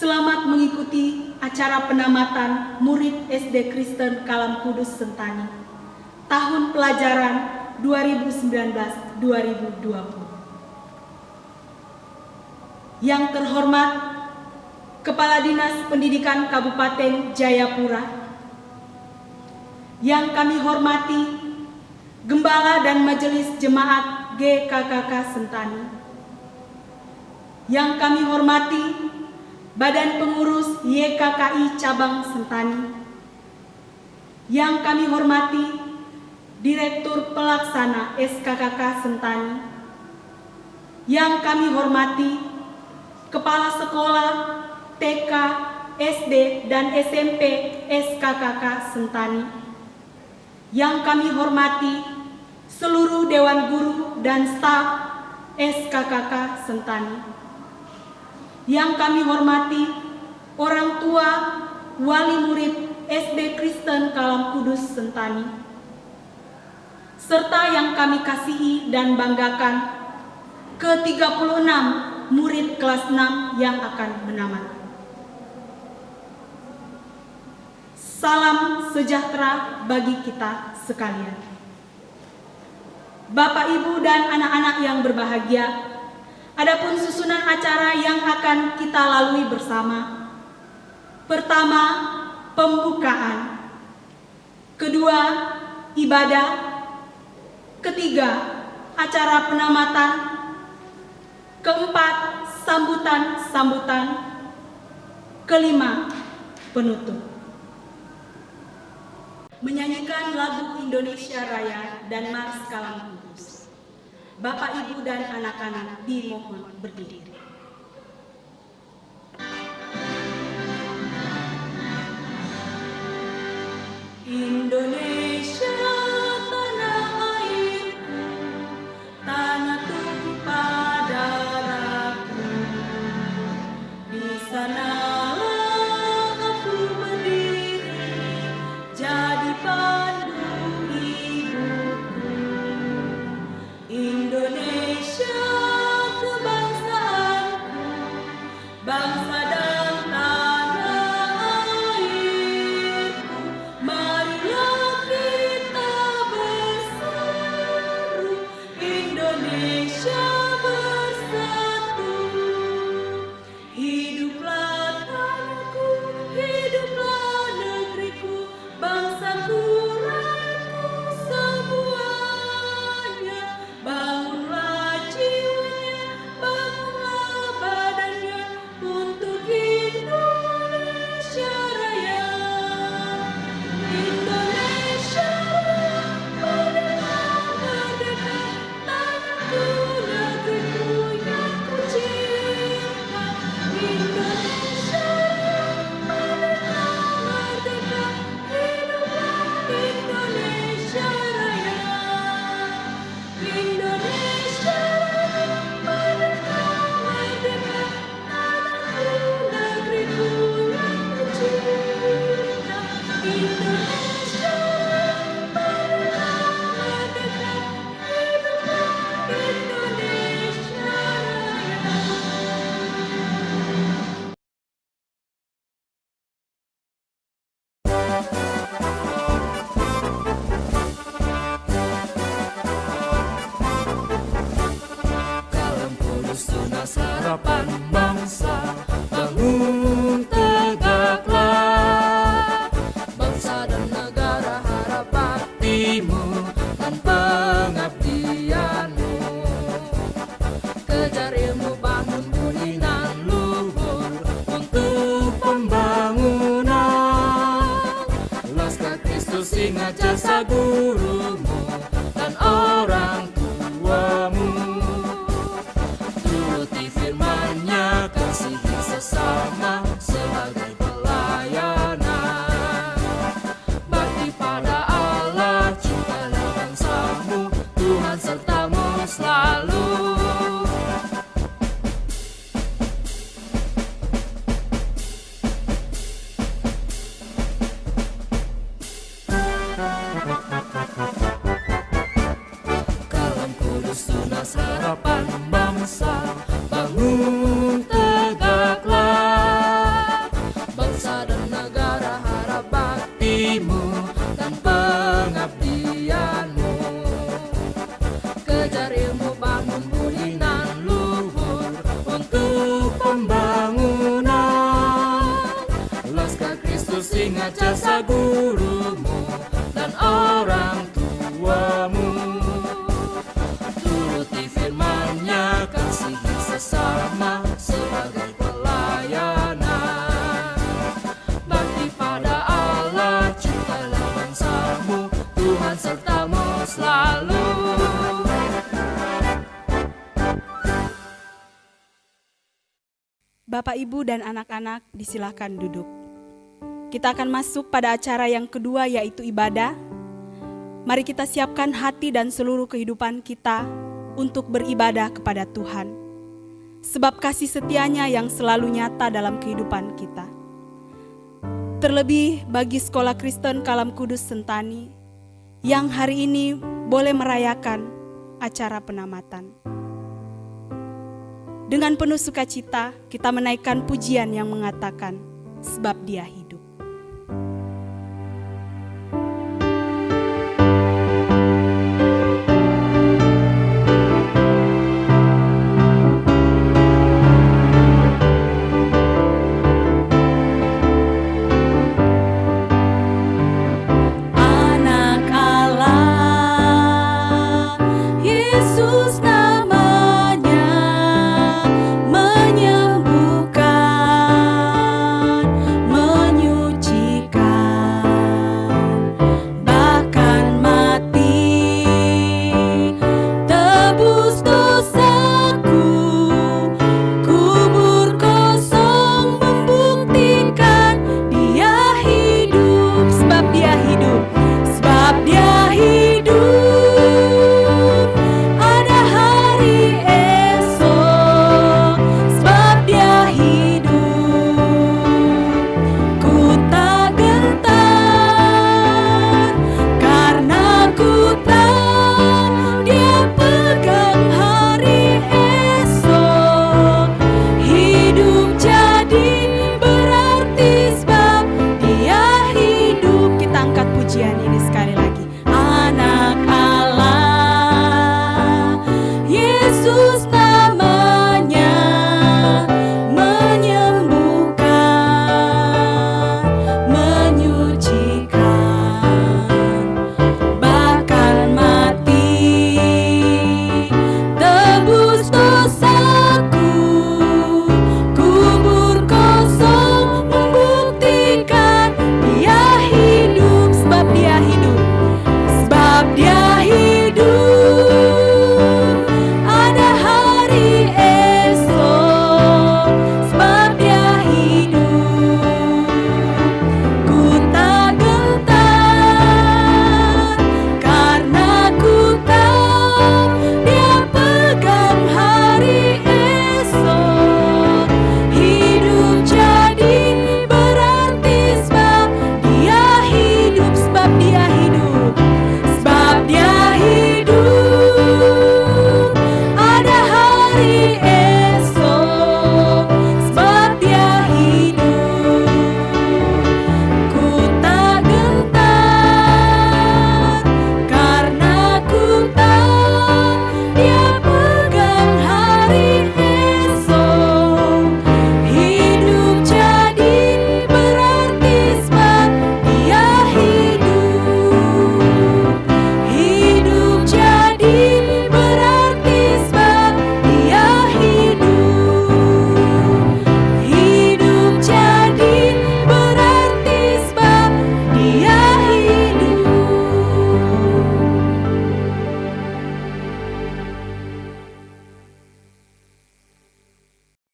Selamat mengikuti acara penamatan murid SD Kristen Kalam Kudus Sentani tahun pelajaran 2019-2020. Yang terhormat Kepala Dinas Pendidikan Kabupaten Jayapura, yang kami hormati Gembala dan Majelis Jemaat GKKK Sentani, yang kami hormati Badan Pengurus YKKI Cabang Sentani, yang kami hormati Direktur Pelaksana SKKK Sentani, yang kami hormati Kepala Sekolah TK, SD, dan SMP SKKK Sentani, yang kami hormati seluruh Dewan Guru dan staf SKKK Sentani, yang kami hormati orang tua wali murid SD Kristen Kalam Kudus Sentani, serta yang kami kasihi dan banggakan ke-36 murid kelas 6 yang akan menamat. Salam sejahtera bagi kita sekalian. Bapak, Ibu, dan anak-anak yang berbahagia, adapun susunan acara yang akan kita lalui bersama. Pertama, pembukaan. Kedua, ibadah. Ketiga, acara penamatan. Keempat, sambutan-sambutan. Kelima, penutup. Menyanyikan lagu Indonesia Raya dan Mars Kalam Kudus. Bapak, Ibu, dan anak-anak dimohon berdiri. Indonesia, tanah airku, tanah tumpah darahku. Di sanalah aku berdiri, jadi pandu hidupku. Indonesia, kebangsaanku, bangsa dan tanah airku. Marilah kita berseru, Indonesia bersatu. Hiduplah tanahku, hiduplah negeriku, bangsaku, rakyatku semuanya. Bangunlah jiwanya, bangunlah badannya untuk Indonesia Raya. Indonesia merdeka, merdeka, tanahku, negeriku yang ku cinta. Indonesia merdeka, merdeka, hiduplah Indonesia Raya. Indonesia merdeka, merdeka, tanahku, negeriku yang ku cinta. Indonesia merdeka, merdeka, hiduplah Indonesia Kalam Kudus tunas harapan bangsa, bangun tegaklah. Bangsa dan negara harapatimu dan pengabdianmu. Kejar ilmu, bangun budi nan luhur untuk pembangunan. Laskar Kristus, ingat jasa gurumu dan orang tuamu. Turuti firman-Nya, kasihi sesama sebagai pelayanan. Bakti pada Allah, cintalah bangsamu, Tuhan sertamu selalu. Kalam Kudus tunas harapan bangsa, bangun tegaklah. Kejar ilmu, bangun budi dan luhur untuk pembangunan. Laskar Kristus, ingat jasa gurumu dan orang tuamu. Turuti firman-Nya, kasihi sesama sebagai pelayanan. Bakti pada Allah, cintailah bangsamu, Tuhan sertamu selalu. Bapak, Ibu, dan anak-anak disilakan duduk. Kita akan masuk pada acara yang kedua, yaitu ibadah. Mari kita siapkan hati dan seluruh kehidupan kita untuk beribadah kepada Tuhan. Sebab kasih setianya yang selalu nyata dalam kehidupan kita. Terlebih bagi Sekolah Kristen Kalam Kudus Sentani yang hari ini boleh merayakan acara penamatan. Dengan penuh sukacita kita menaikkan pujian yang mengatakan, sebab Dia hidup.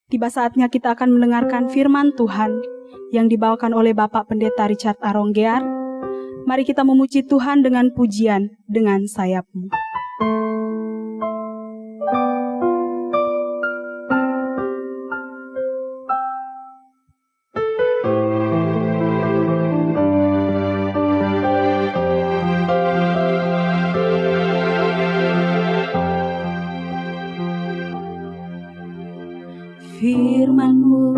Tiba saatnya kita akan mendengarkan firman Tuhan yang dibawakan oleh Bapak Pendeta Richard Aronggear. Mari kita memuji Tuhan dengan pujian dengan sayapmu. Firman-Mu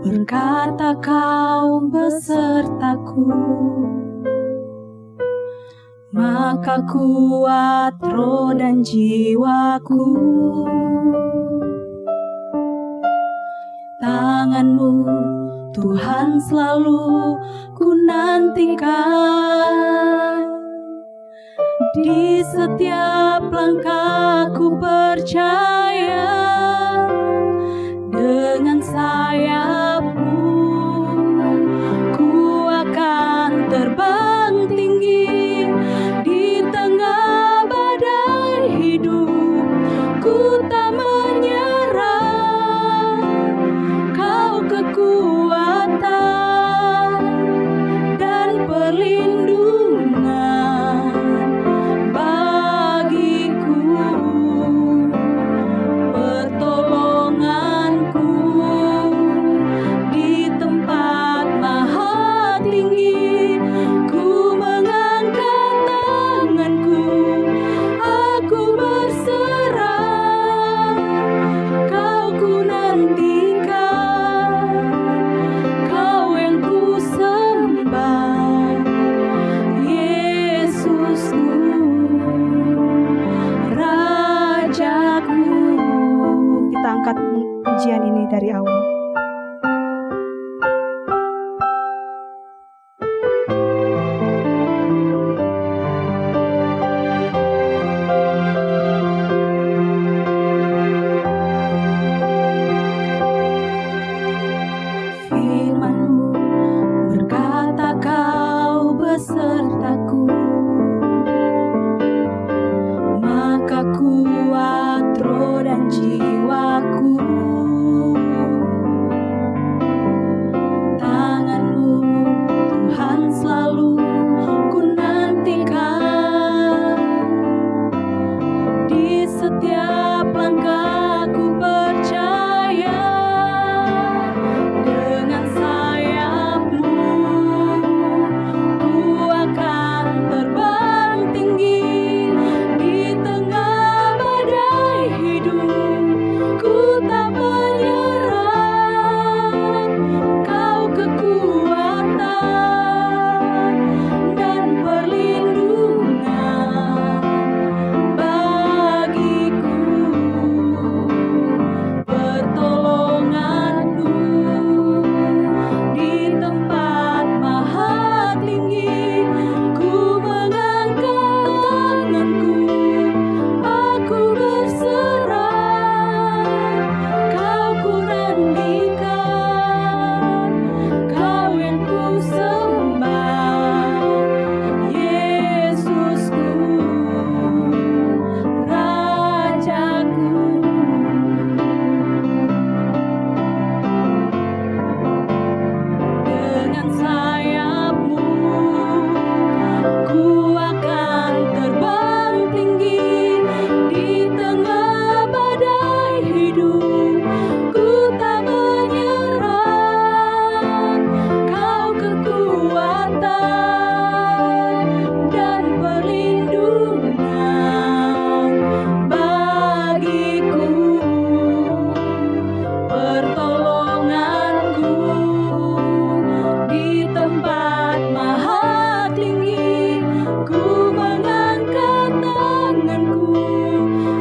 berkata, Kau besertaku, maka kuat roh dan jiwaku. Tangan-Mu Tuhan selalu ku nantikan, di setiap langkahku percaya, dengan sayap-Mu ku akan terbang tinggi di tengah badai hidup. Ku tak menyerah, Kau kekuatan dan perlindungan bagiku, pertolonganku di tempat maha tinggi. Ku mengangkat tanganku, aku berserah, Kau ku nantikan, Kau yang ku sembah, Yesusku, Rajaku. Kita angkat pujian ini dari awal. Firman-Mu berkata, Kau besertaku, maka kuat roh dan jiwaku. Tangan-Mu Tuhan selalu ku nantikan, di setiap langkahku percaya, dengan sayap-Mu ku akan terbang tinggi di tengah badai hidup. Ku tak menyerah, Kau kekuatan dan perlindungan bagiku, pertolonganku di tempat maha tinggi. Ku mengangkat tanganku, aku berserah, Kau ku nantikan, Kau yang ku sembah, Yesusku, Rajaku. Dengan sayap-Mu ku akan terbang tinggi di tengah badai hidup. Ku tak menyerah, Kau kekuatan dan perlindungan bagiku, pertolonganku di tempat maha tinggi. Ku mengangkat tanganku,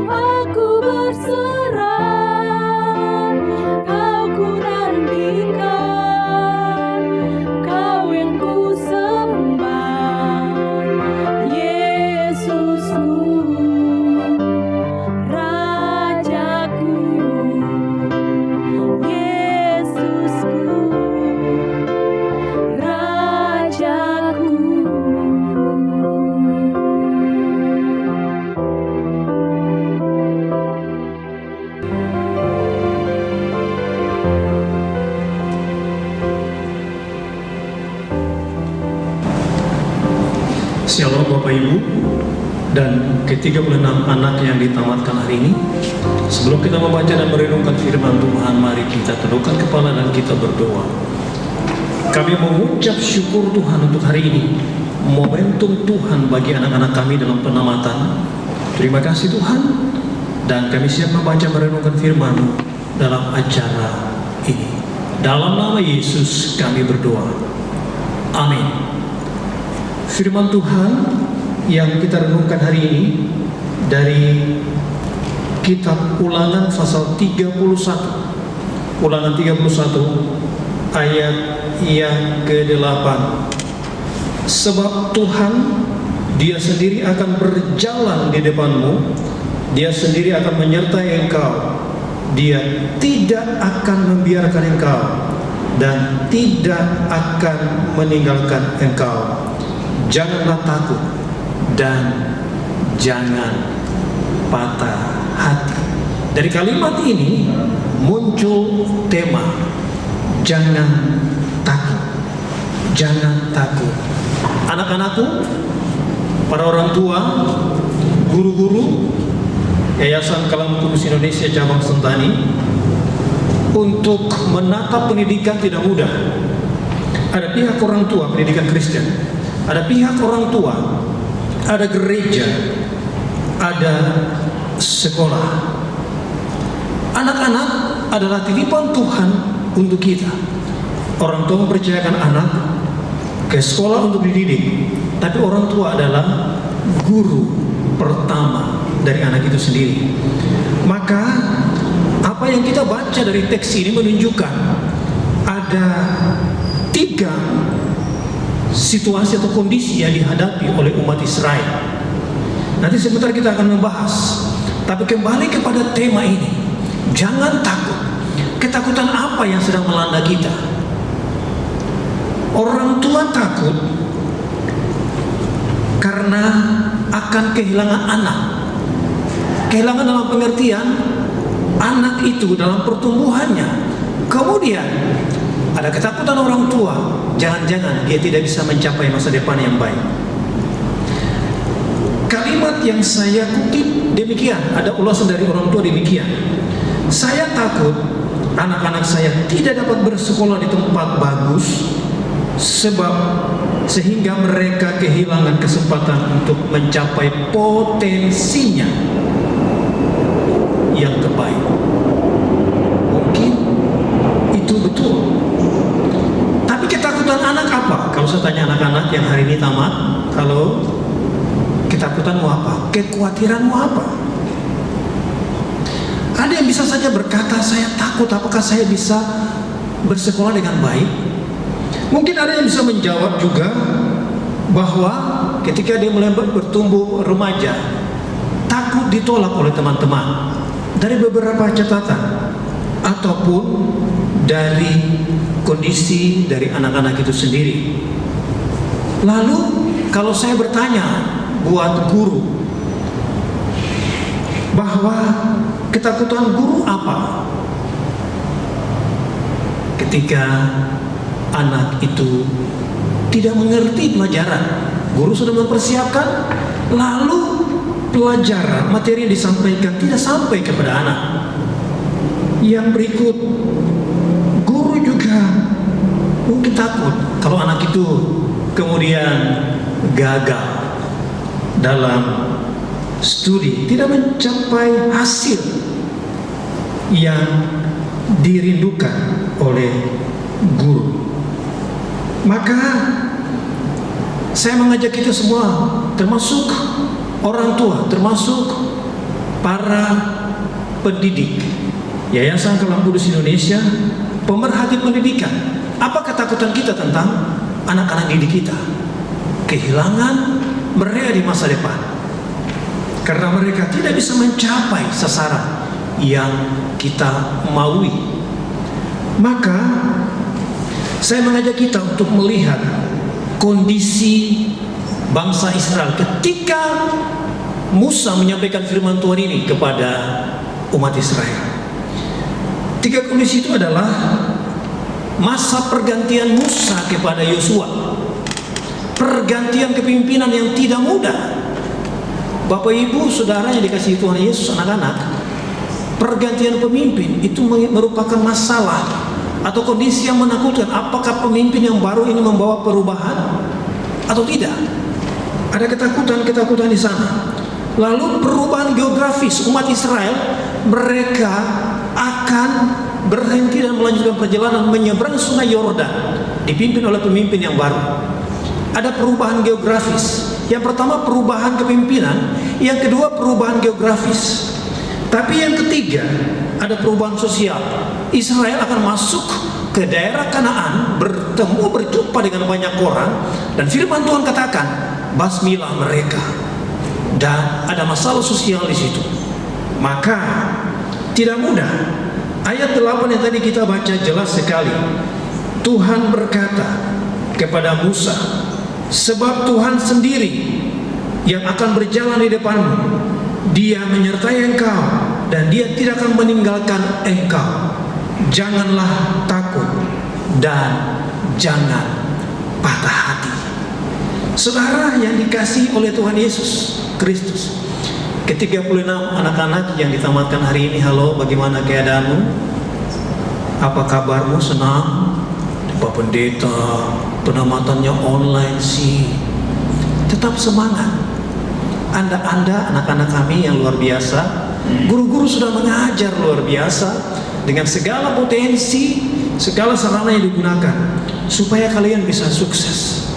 aku berserah, Kau ku nantikan, Kau yang ku sembah, Yesusku, Rajaku, Yesusku, Rajaku. Shalom Bapak Ibu dan ke-36 anak yang ditamatkan hari ini. Sebelum kita membaca dan merenungkan firman Tuhan, mari kita tundukkan kepala dan kita berdoa. Kami mengucap syukur Tuhan untuk hari ini, momentum Tuhan bagi anak-anak kami dalam penamatan. Terima kasih Tuhan, dan kami siap membaca merenungkan firman dalam acara ini. Dalam nama Yesus kami berdoa. Amin. Firman Tuhan yang kita renungkan hari ini dari kitab Ulangan pasal 31. Ulangan 31 ayat yang ke-8. Sebab Tuhan, Dia sendiri akan berjalan di depanmu, Dia sendiri akan menyertai engkau, Dia tidak akan membiarkan engkau dan tidak akan meninggalkan engkau. Janganlah takut dan jangan patah hati. Dari kalimat ini muncul tema jangan takut. Jangan takut. Anak-anakku, para orang tua, guru-guru Yayasan Kalam Kudus Indonesia Cabang Sentani, untuk menatap pendidikan tidak mudah. Ada pihak orang tua pendidikan Kristen, ada pihak orang tua, ada gereja, ada sekolah. Anak-anak adalah titipan Tuhan untuk kita. Orang tua mempercayakan anak ke sekolah untuk dididik, tapi orang tua adalah guru pertama dari anak itu sendiri. Maka apa yang kita baca dari teks ini menunjukkan ada 3 situasi atau kondisi yang dihadapi oleh umat Israel. Nanti sebentar kita akan membahas. Tapi kembali kepada tema ini, jangan takut. Ketakutan apa yang sedang melanda kita? Orang tua takut karena akan kehilangan anak. Kehilangan dalam pengertian anak itu dalam pertumbuhannya. Kemudian ada ketakutan orang tua, jangan-jangan dia tidak bisa mencapai masa depan yang baik. Kalimat yang saya kutip demikian, ada ulasan dari orang tua demikian. Saya takut anak-anak saya tidak dapat bersekolah di tempat bagus, sebab sehingga mereka kehilangan kesempatan untuk mencapai potensinya yang terbaik. Mungkin itu betul. Tapi ketakutan anak apa? Kalau saya tanya anak-anak yang hari ini tamat, kalau ketakutanmu apa? Kekhawatiranmu apa? Ada yang bisa saja berkata, saya takut apakah saya bisa bersekolah dengan baik. Mungkin ada yang bisa menjawab juga bahwa ketika dia mulai bertumbuh remaja, takut ditolak oleh teman-teman. Dari beberapa catatan ataupun dari kondisi dari anak-anak itu sendiri. Lalu kalau saya bertanya buat guru bahwa ketakutan guru apa ketika anak itu tidak mengerti pelajaran, guru sudah mempersiapkan, lalu pelajaran materi yang disampaikan tidak sampai kepada anak. Yang berikut, guru juga mungkin takut kalau anak itu kemudian gagal dalam studi, tidak mencapai hasil yang dirindukan oleh guru. Maka saya mengajak kita semua, termasuk orang tua, termasuk para pendidik Yayasan Kalam Kudus Indonesia, pemerhati pendidikan. Apa ketakutan kita tentang anak-anak didik kita? Kehilangan mereka di masa depan karena mereka tidak bisa mencapai sasaran yang kita maui. Maka saya mengajak kita untuk melihat kondisi bangsa Israel ketika Musa menyampaikan firman Tuhan ini kepada umat Israel. 3 kondisi itu adalah masa pergantian Musa kepada Yosua, pergantian kepemimpinan yang tidak mudah. Bapak Ibu Saudara yang dikasihi Tuhan Yesus, anak-anak, pergantian pemimpin itu merupakan masalah atau kondisi yang menakutkan. Apakah pemimpin yang baru ini membawa perubahan atau tidak? Ada ketakutan di sana. Lalu perubahan geografis umat Israel, mereka akan berhenti dan melanjutkan perjalanan menyeberang sungai Yordan dipimpin oleh pemimpin yang baru. Ada perubahan geografis. Yang pertama perubahan kepemimpinan, yang kedua perubahan geografis. Tapi yang ketiga ada perubahan sosial. Israel akan masuk ke daerah Kanaan, berjumpa dengan banyak orang, dan firman Tuhan katakan, basmilah mereka. Dan ada masalah sosial di situ. Maka tidak mudah. Ayat 8 yang tadi kita baca jelas sekali. Tuhan berkata kepada Musa, sebab Tuhan sendiri yang akan berjalan di depanmu, Dia menyertai engkau dan Dia tidak akan meninggalkan engkau. Janganlah takut dan jangan patah hati. Saudara yang dikasihi oleh Tuhan Yesus Kristus, ke-36 anak-anak yang ditamatkan hari ini, halo, bagaimana keadaanmu? Apa kabarmu? Senang? Pak Pendeta, penamatannya online sih. Tetap semangat. Anda anak-anak kami yang luar biasa, guru-guru sudah mengajar luar biasa dengan segala potensi, segala sarana yang digunakan supaya kalian bisa sukses.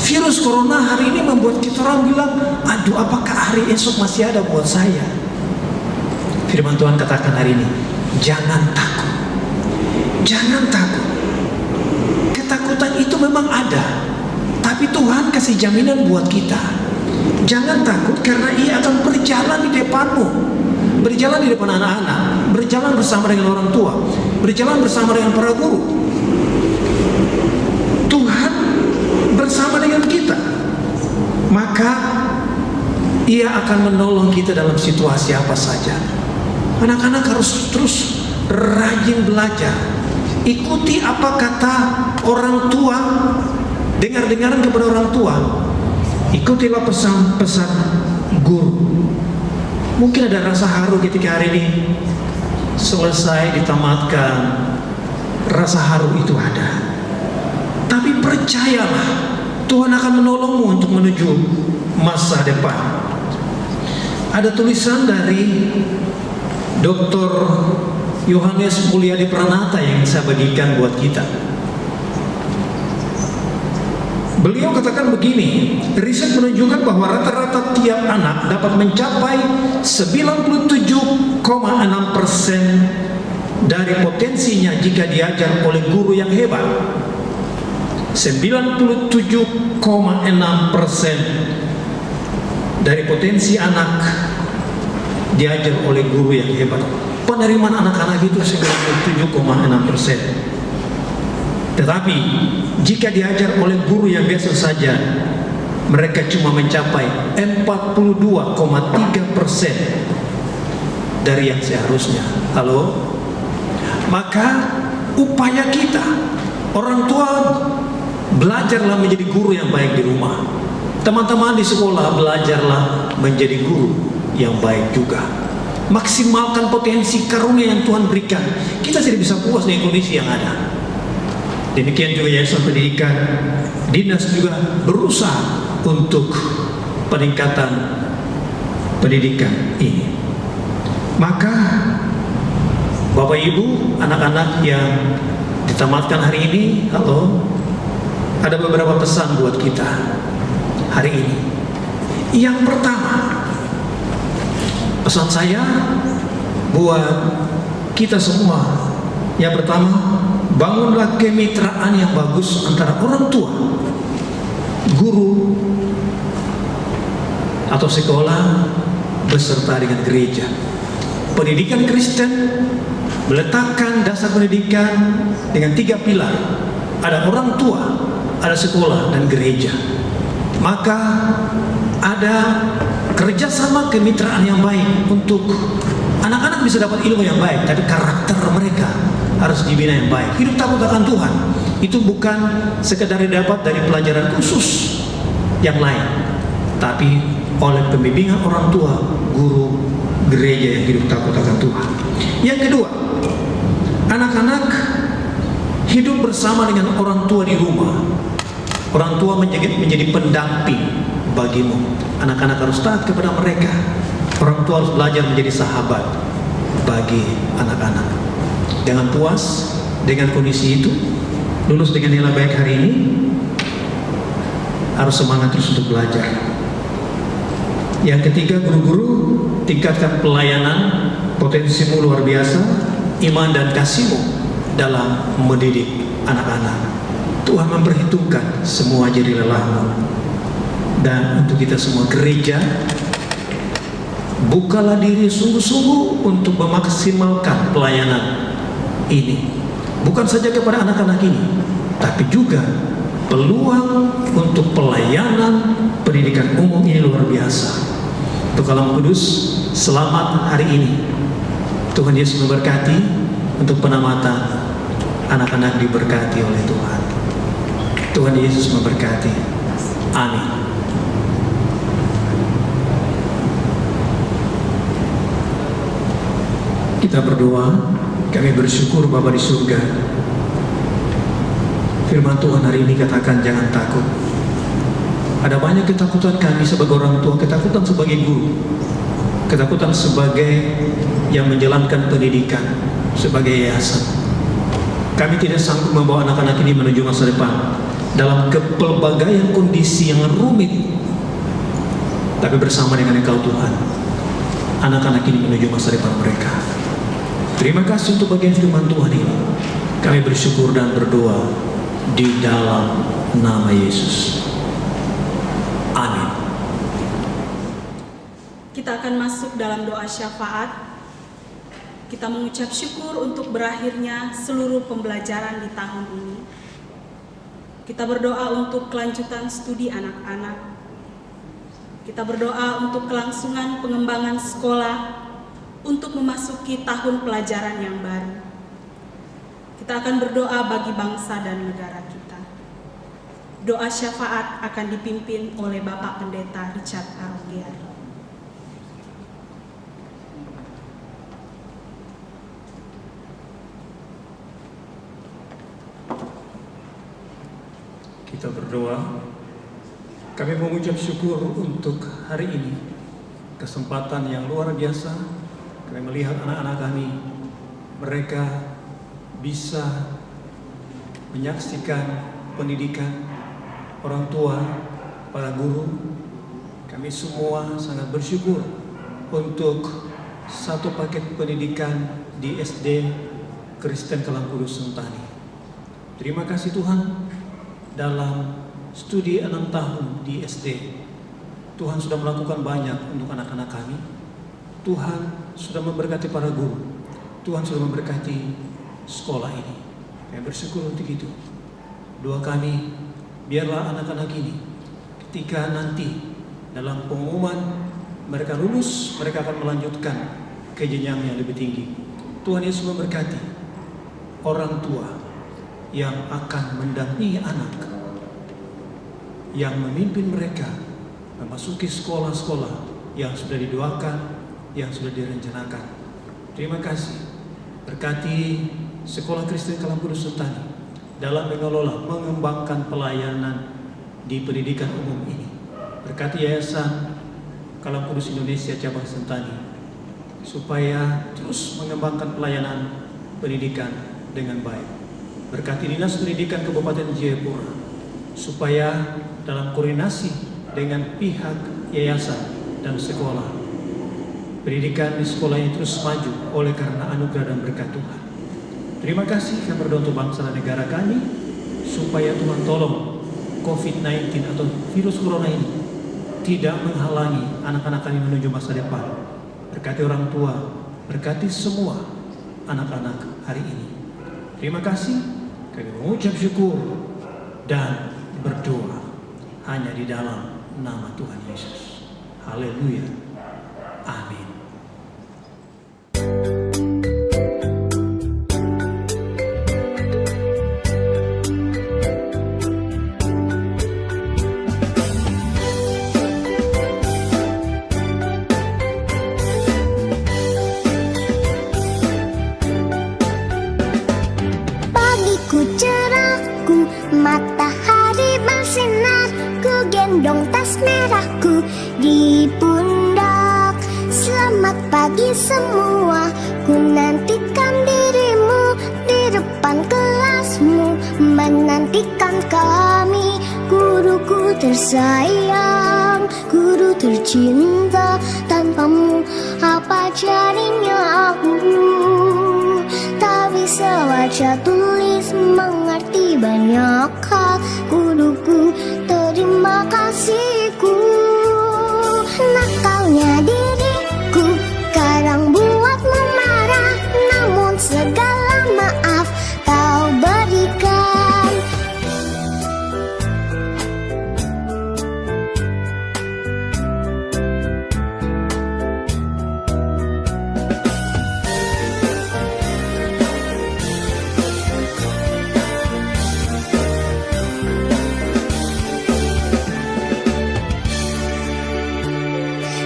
Virus corona hari ini membuat kita orang bilang, aduh, apakah hari esok masih ada buat saya? Firman Tuhan katakan hari ini, jangan takut. Jangan takut. Ketakutan itu memang ada, tapi Tuhan kasih jaminan buat kita. Jangan takut karena Ia akan berjalan di depanmu, berjalan di depan anak-anak, berjalan bersama dengan orang tua, berjalan bersama dengan para guru. Tuhan bersama dengan kita, maka Ia akan menolong kita dalam situasi apa saja. Anak-anak harus terus rajin belajar, ikuti apa kata orang tua, dengar-dengaran kepada orang tua, ikutilah pesan-pesan guru. Mungkin ada rasa haru ketika hari ini selesai ditamatkan, rasa haru itu ada. Tapi percayalah, Tuhan akan menolongmu untuk menuju masa depan. Ada tulisan dari Dr. Yohanes Mulyadi Pranata yang saya bagikan buat kita. Beliau katakan begini, riset menunjukkan bahwa rata-rata tiap anak dapat mencapai 97,6% dari potensinya jika diajar oleh guru yang hebat. 97,6% dari potensi anak diajar oleh guru yang hebat. Penerimaan anak-anak itu 97,6%. Tetapi jika diajar oleh guru yang biasa saja, mereka cuma mencapai 42,3% dari yang seharusnya. Halo? Maka upaya kita, orang tua, belajarlah menjadi guru yang baik di rumah. Teman-teman di sekolah, belajarlah menjadi guru yang baik juga. Maksimalkan potensi karunia yang Tuhan berikan. Kita tidak bisa puas dengan kondisi yang ada. Demikian juga Yayasan Pendidikan Dinas juga berusaha untuk peningkatan pendidikan ini. Maka Bapak Ibu, anak-anak yang ditamatkan hari ini, halo, ada beberapa pesan buat kita hari ini. Yang pertama, pesan saya buat kita semua, yang pertama, bangunlah kemitraan yang bagus antara orang tua, guru, atau sekolah beserta dengan gereja. Pendidikan Kristen meletakkan dasar pendidikan dengan 3 pilar. Ada orang tua, ada sekolah, dan gereja. Maka ada kerjasama kemitraan yang baik untuk anak-anak bisa dapat ilmu yang baik, tapi karakter mereka harus dibina yang baik. Hidup takut akan Tuhan itu bukan sekedar didapat dari pelajaran khusus yang lain, tapi oleh pembimbingan orang tua, guru, gereja yang hidup takut akan Tuhan. Yang kedua, anak-anak hidup bersama dengan orang tua di rumah. Orang tua menjadi pendamping bagimu. Anak-anak harus taat kepada mereka. Orang tua harus belajar menjadi sahabat bagi anak-anak. Jangan puas dengan kondisi itu, lulus dengan nilai baik hari ini, harus semangat terus untuk belajar. Yang ketiga, guru-guru, tingkatkan pelayanan, potensimu luar biasa, iman dan kasihmu dalam mendidik anak-anak. Tuhan memperhitungkan semua jadi lelahmu. Dan untuk kita semua gereja, bukalah diri sungguh-sungguh untuk memaksimalkan pelayanan ini. Bukan saja kepada anak-anak ini, tapi juga peluang untuk pelayanan pendidikan umum ini luar biasa. Untuk Kalam Kudus, selamat hari ini. Tuhan Yesus memberkati. Untuk penamatan, anak-anak diberkati oleh Tuhan. Tuhan Yesus memberkati. Amin. Kita berdoa. Kami bersyukur Bapa di surga. Firman Tuhan hari ini katakan jangan takut. Ada banyak ketakutan kami sebagai orang tua, ketakutan sebagai guru, ketakutan sebagai yang menjalankan pendidikan, sebagai yayasan. Kami tidak sanggup membawa anak-anak ini menuju masa depan dalam kepelbagaian kondisi yang rumit. Tapi bersama dengan Engkau Tuhan, anak-anak ini menuju masa depan mereka. Terima kasih untuk bagian firman Tuhan ini. Kami bersyukur dan berdoa di dalam nama Yesus. Amin. Kita akan masuk dalam doa syafaat. Kita mengucap syukur untuk berakhirnya seluruh pembelajaran di tahun ini. Kita berdoa untuk kelanjutan studi anak-anak. Kita berdoa untuk kelangsungan pengembangan sekolah untuk memasuki tahun pelajaran yang baru. Kita akan berdoa bagi bangsa dan negara kita. Doa syafaat akan dipimpin oleh Bapak Pendeta Richard Arogiari. Kita berdoa. Kami mengucap syukur untuk hari ini, kesempatan yang luar biasa. Kami melihat anak-anak kami, mereka bisa menyaksikan pendidikan orang tua, para guru. Kami semua sangat bersyukur untuk satu paket pendidikan di SD Kristen Kalam Kudus Sentani. Terima kasih Tuhan, dalam studi 6 tahun di SD, Tuhan sudah melakukan banyak untuk anak-anak kami. Tuhan sudah memberkati para guru. Tuhan sudah memberkati sekolah ini. Kami bersyukur untuk itu. Doa kami, biarlah anak-anak ini ketika nanti dalam pengumuman mereka lulus, mereka akan melanjutkan ke jenjang yang lebih tinggi. Tuhan Yesus memberkati orang tua yang akan mendampingi anak, yang memimpin mereka memasuki sekolah-sekolah yang sudah didoakan, yang sudah direncanakan. Terima kasih. Berkati Sekolah Kristen Kalam Kudus Sentani dalam mengelola, mengembangkan pelayanan di pendidikan umum ini. Berkati Yayasan Kalam Kudus Indonesia Cabang Sentani supaya terus mengembangkan pelayanan pendidikan dengan baik. Berkati Dinas Pendidikan Kabupaten Jayapura supaya dalam koordinasi dengan pihak yayasan dan sekolah, pendidikan di sekolah ini terus maju oleh karena anugerah dan berkat Tuhan. Terima kasih. Kami berdoa untuk bangsa dan negara kami supaya Tuhan tolong COVID-19 atau virus corona ini tidak menghalangi anak-anak kami menuju masa depan. Berkati orang tua, berkati semua anak-anak hari ini. Terima kasih. Kami mengucap syukur dan berdoa hanya di dalam nama Tuhan Yesus. Haleluya. Amin. Pagiku cerahku, matahari bersinar, ku gendong tas merahku di pundak. Selamat pagi semua, ku nantikan dirimu di depan kelasmu, menantikan kami, guruku tersayang, guru tercinta, tanpamu apa jadinya aku? Tak bisa baca tulis mengerti banyak hal, kuduku terima kasihku. Nakalnya diriku kadang buatmu marah, namun segala maaf kau berikan.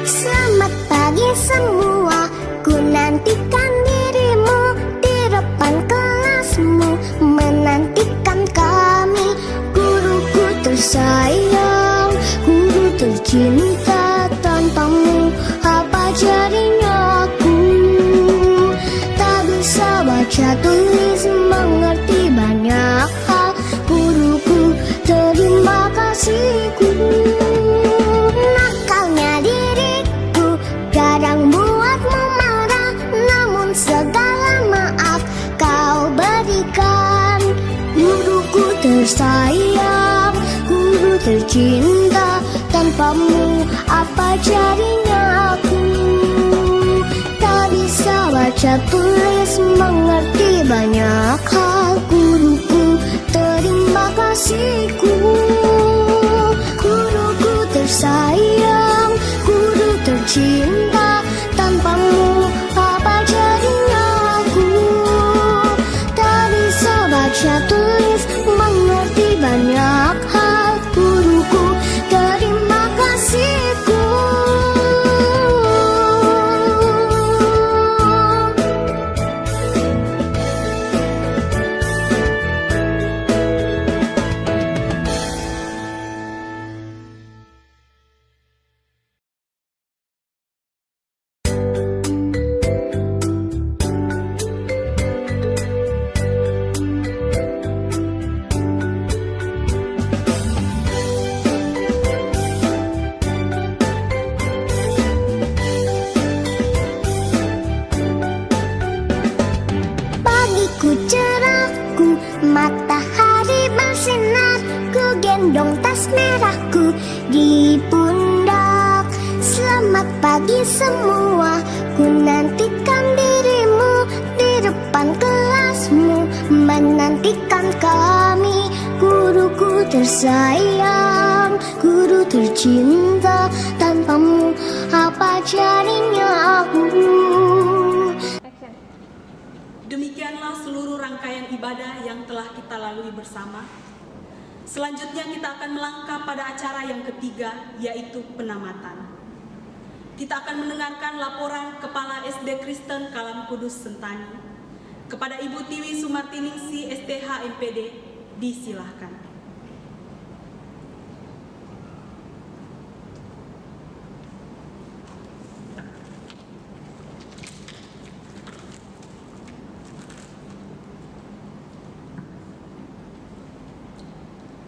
Selamat pagi semua, ku nantikan dirimu di depan kelasmu, menantikan kami. Guruku tersayang, guru tercinta, tanpamu apa jadinya aku? Tak bisa baca tulis mengerti banyak hal, guruku terima kasihku. Nakalnya diriku kadang buatmu marah, namun segala maaf kau berikan. Guruku tersayang, guru tercinta, tanpamu apa jadinya aku? Tak bisa baca tulis mengerti banyak hal, guruku terima kasihku. Guruku tersayang, guru tercinta, tanpamu apa jadinya aku? Tak bisa baca tulis mengerti banyak hal, guruku terima kasihku. Pagiku cerahku, matahari bersinar, ku gendong tas merahku di pundak. Selamat pagi semua, ku nantikan dirimu di depan kelasmu, menantikan kami. Guruku tersayang, guru tercinta, tanpamu apa jadinya aku? Demikianlah seluruh rangkaian ibadah yang telah kita lalui bersama. Selanjutnya kita akan melangkah pada acara yang ketiga, yaitu penamatan. Kita akan mendengarkan laporan Kepala SD Kristen Kalam Kudus Sentani. Kepada Ibu Tiwi Sumartiningsi STH MPD, disilahkan.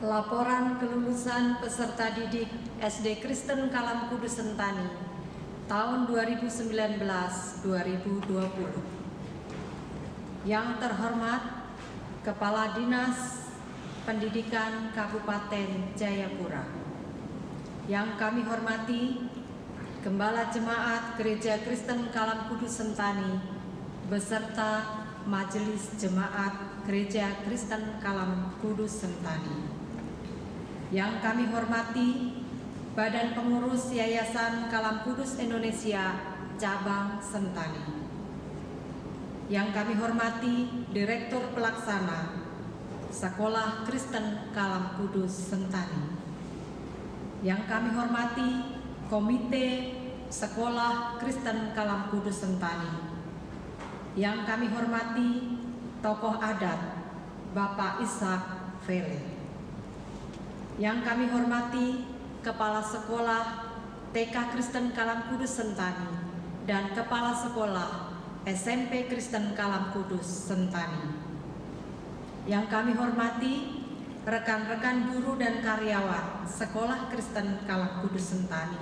Laporan kelulusan peserta didik SD Kristen Kalam Kudus Sentani tahun 2019-2020. Yang terhormat Kepala Dinas Pendidikan Kabupaten Jayapura. Yang kami hormati Gembala Jemaat Gereja Kristen Kalam Kudus Sentani beserta Majelis Jemaat Gereja Kristen Kalam Kudus Sentani. Yang kami hormati Badan Pengurus Yayasan Kalam Kudus Indonesia Cabang Sentani. Yang kami hormati Direktur Pelaksana Sekolah Kristen Kalam Kudus Sentani. Yang kami hormati Komite Sekolah Kristen Kalam Kudus Sentani. Yang kami hormati tokoh adat Bapak Ishak Vele. Yang kami hormati Kepala Sekolah TK Kristen Kalam Kudus Sentani dan Kepala Sekolah SMP Kristen Kalam Kudus Sentani. Yang kami hormati rekan-rekan guru dan karyawan Sekolah Kristen Kalam Kudus Sentani.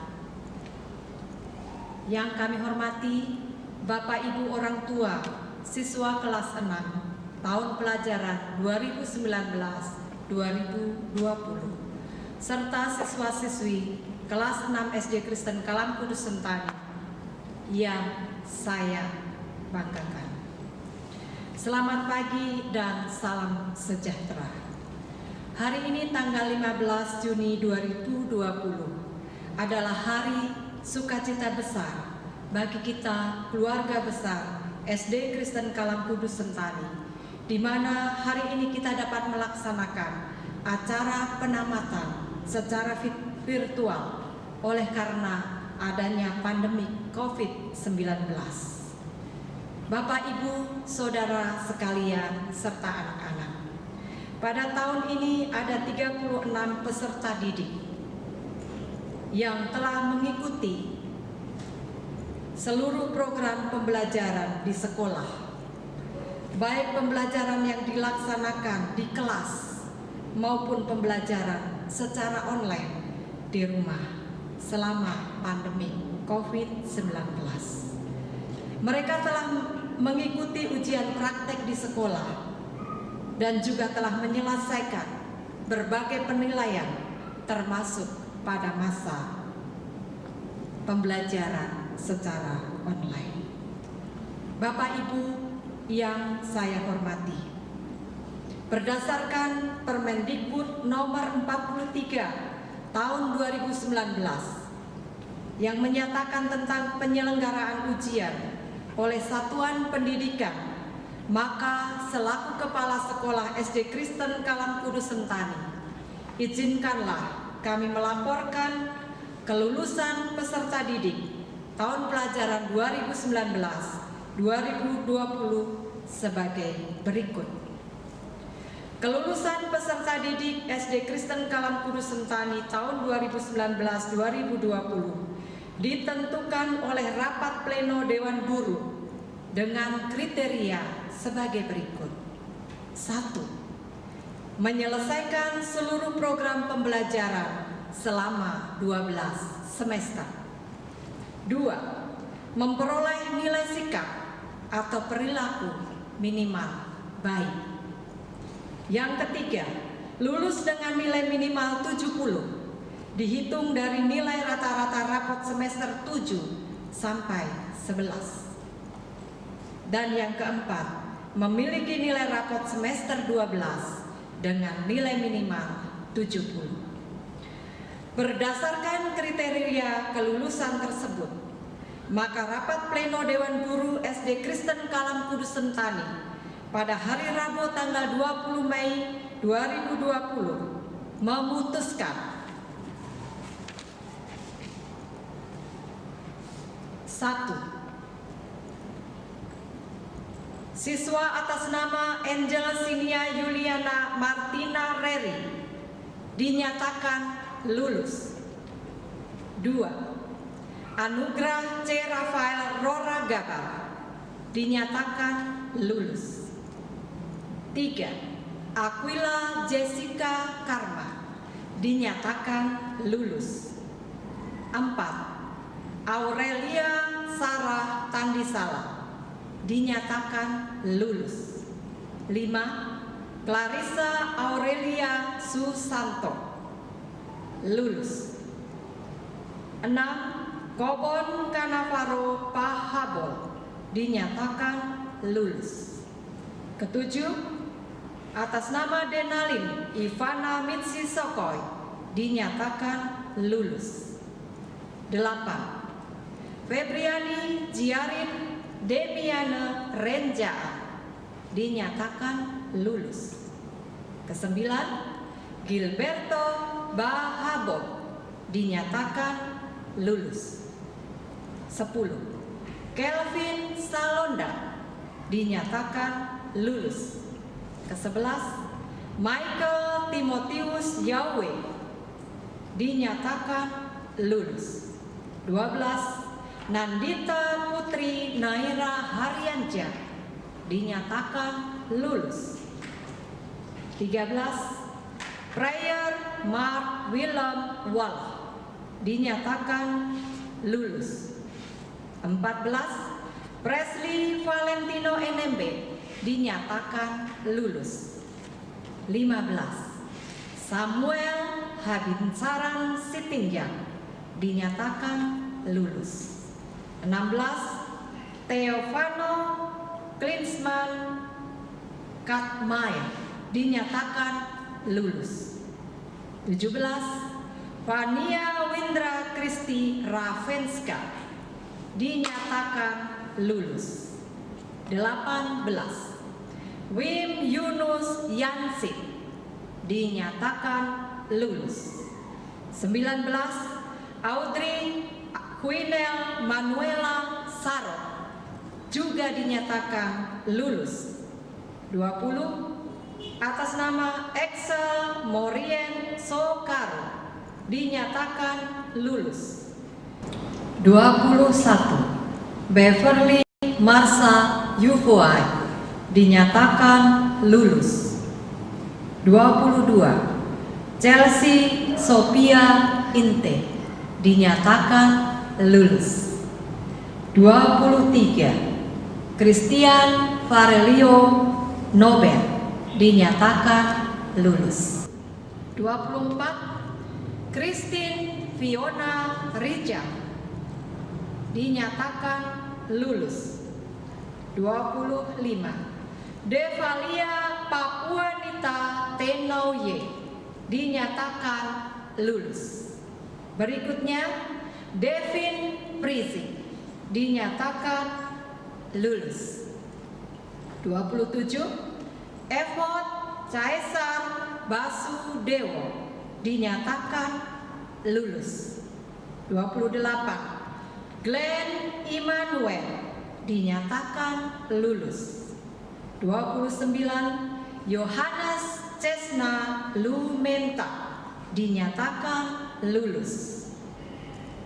Yang kami hormati Bapak Ibu orang tua siswa kelas 6 tahun pelajaran 2019-2020 serta siswa-siswi kelas 6 SD Kristen Kalam Kudus Sentani yang saya banggakan. Selamat pagi dan salam sejahtera. Hari ini tanggal 15 Juni 2020 adalah hari sukacita besar bagi kita keluarga besar SD Kristen Kalam Kudus Sentani, di mana hari ini kita dapat melaksanakan acara penamatan secara virtual oleh karena adanya pandemi COVID-19. Bapak, Ibu, Saudara sekalian, serta anak-anak, pada tahun ini ada 36 peserta didik yang telah mengikuti seluruh program pembelajaran di sekolah, baik pembelajaran yang dilaksanakan di kelas maupun pembelajaran secara online di rumah selama pandemi COVID-19. Mereka telah mengikuti ujian praktek di sekolah dan juga telah menyelesaikan berbagai penilaian termasuk pada masa pembelajaran secara online. Bapak Ibu yang saya hormati, berdasarkan Permendikbud nomor 43 tahun 2019 yang menyatakan tentang penyelenggaraan ujian oleh satuan pendidikan, maka selaku Kepala Sekolah SD Kristen Kalam Kudus Sentani, izinkanlah kami melaporkan kelulusan peserta didik tahun pelajaran 2019-2020 sebagai berikut. Kelulusan peserta didik SD Kristen Kalam Kudus Sentani tahun 2019-2020 ditentukan oleh rapat pleno Dewan Guru dengan kriteria sebagai berikut. 1. Menyelesaikan seluruh program pembelajaran selama 12 semester. 2. Memperoleh nilai sikap atau perilaku minimal baik. Yang ketiga, lulus dengan nilai minimal 70, dihitung dari nilai rata-rata rapot semester 7 sampai 11. Dan yang keempat, memiliki nilai rapot semester 12 dengan nilai minimal 70. Berdasarkan kriteria kelulusan tersebut, maka rapat pleno Dewan Guru SD Kristen Kalam Kudus Sentani pada hari Rabu tanggal 20 Mei 2020 memutuskan 1. Siswa atas nama Angel Sinia Yuliana Martina Reri dinyatakan lulus. 2. Anugrah C. Rafael Rora Gabal dinyatakan lulus. 3. Aquila Jessica Karma dinyatakan lulus. 4. Aurelia Sarah Tandisala dinyatakan lulus. 5. Clarissa Aurelia Susanto lulus. 6. Kobon Kanavaro Pahabol dinyatakan lulus. 7. Atas nama Denalin Ivana Mitsi Sokoy dinyatakan lulus. 8. Febriani Jiarin Demiana Renjaan dinyatakan lulus. 9. Gilberto Bahabot dinyatakan lulus. 10. Kelvin Salonda dinyatakan lulus. 11. Michael Timotius Yawe dinyatakan lulus. 12. Nandita Putri Naira Haryanca dinyatakan lulus. 13. Prayer Mark Willem Wall dinyatakan lulus. 14. Presley Valentino NMB dinyatakan lulus. 15. Samuel Habinsaran Sitinjang dinyatakan lulus. 16. Teofano Klinsman Katmain dinyatakan lulus. 17. Vania Windra Kristi Ravenska dinyatakan lulus. 18. Wim Yunus Yansik dinyatakan lulus. 19. Audrey Quinel Manuela Saro juga dinyatakan lulus. 20. Atas nama Excel Morien Sokaro dinyatakan lulus. 21. Beverly Marsha Yufuai dinyatakan lulus. 22. Chelsea Sophia Inte dinyatakan lulus. 23. Christian Farelio Nobel dinyatakan lulus. 24. Christine Fiona Richard dinyatakan lulus. 25. Devalia Papuanita Tenauye dinyatakan lulus. Berikutnya Devin Prizik dinyatakan lulus. 27. Evod Caesar Basudewo dinyatakan lulus. 28. Glenn Immanuel dinyatakan lulus. 29. Yohanes Cesna Lumenta dinyatakan lulus.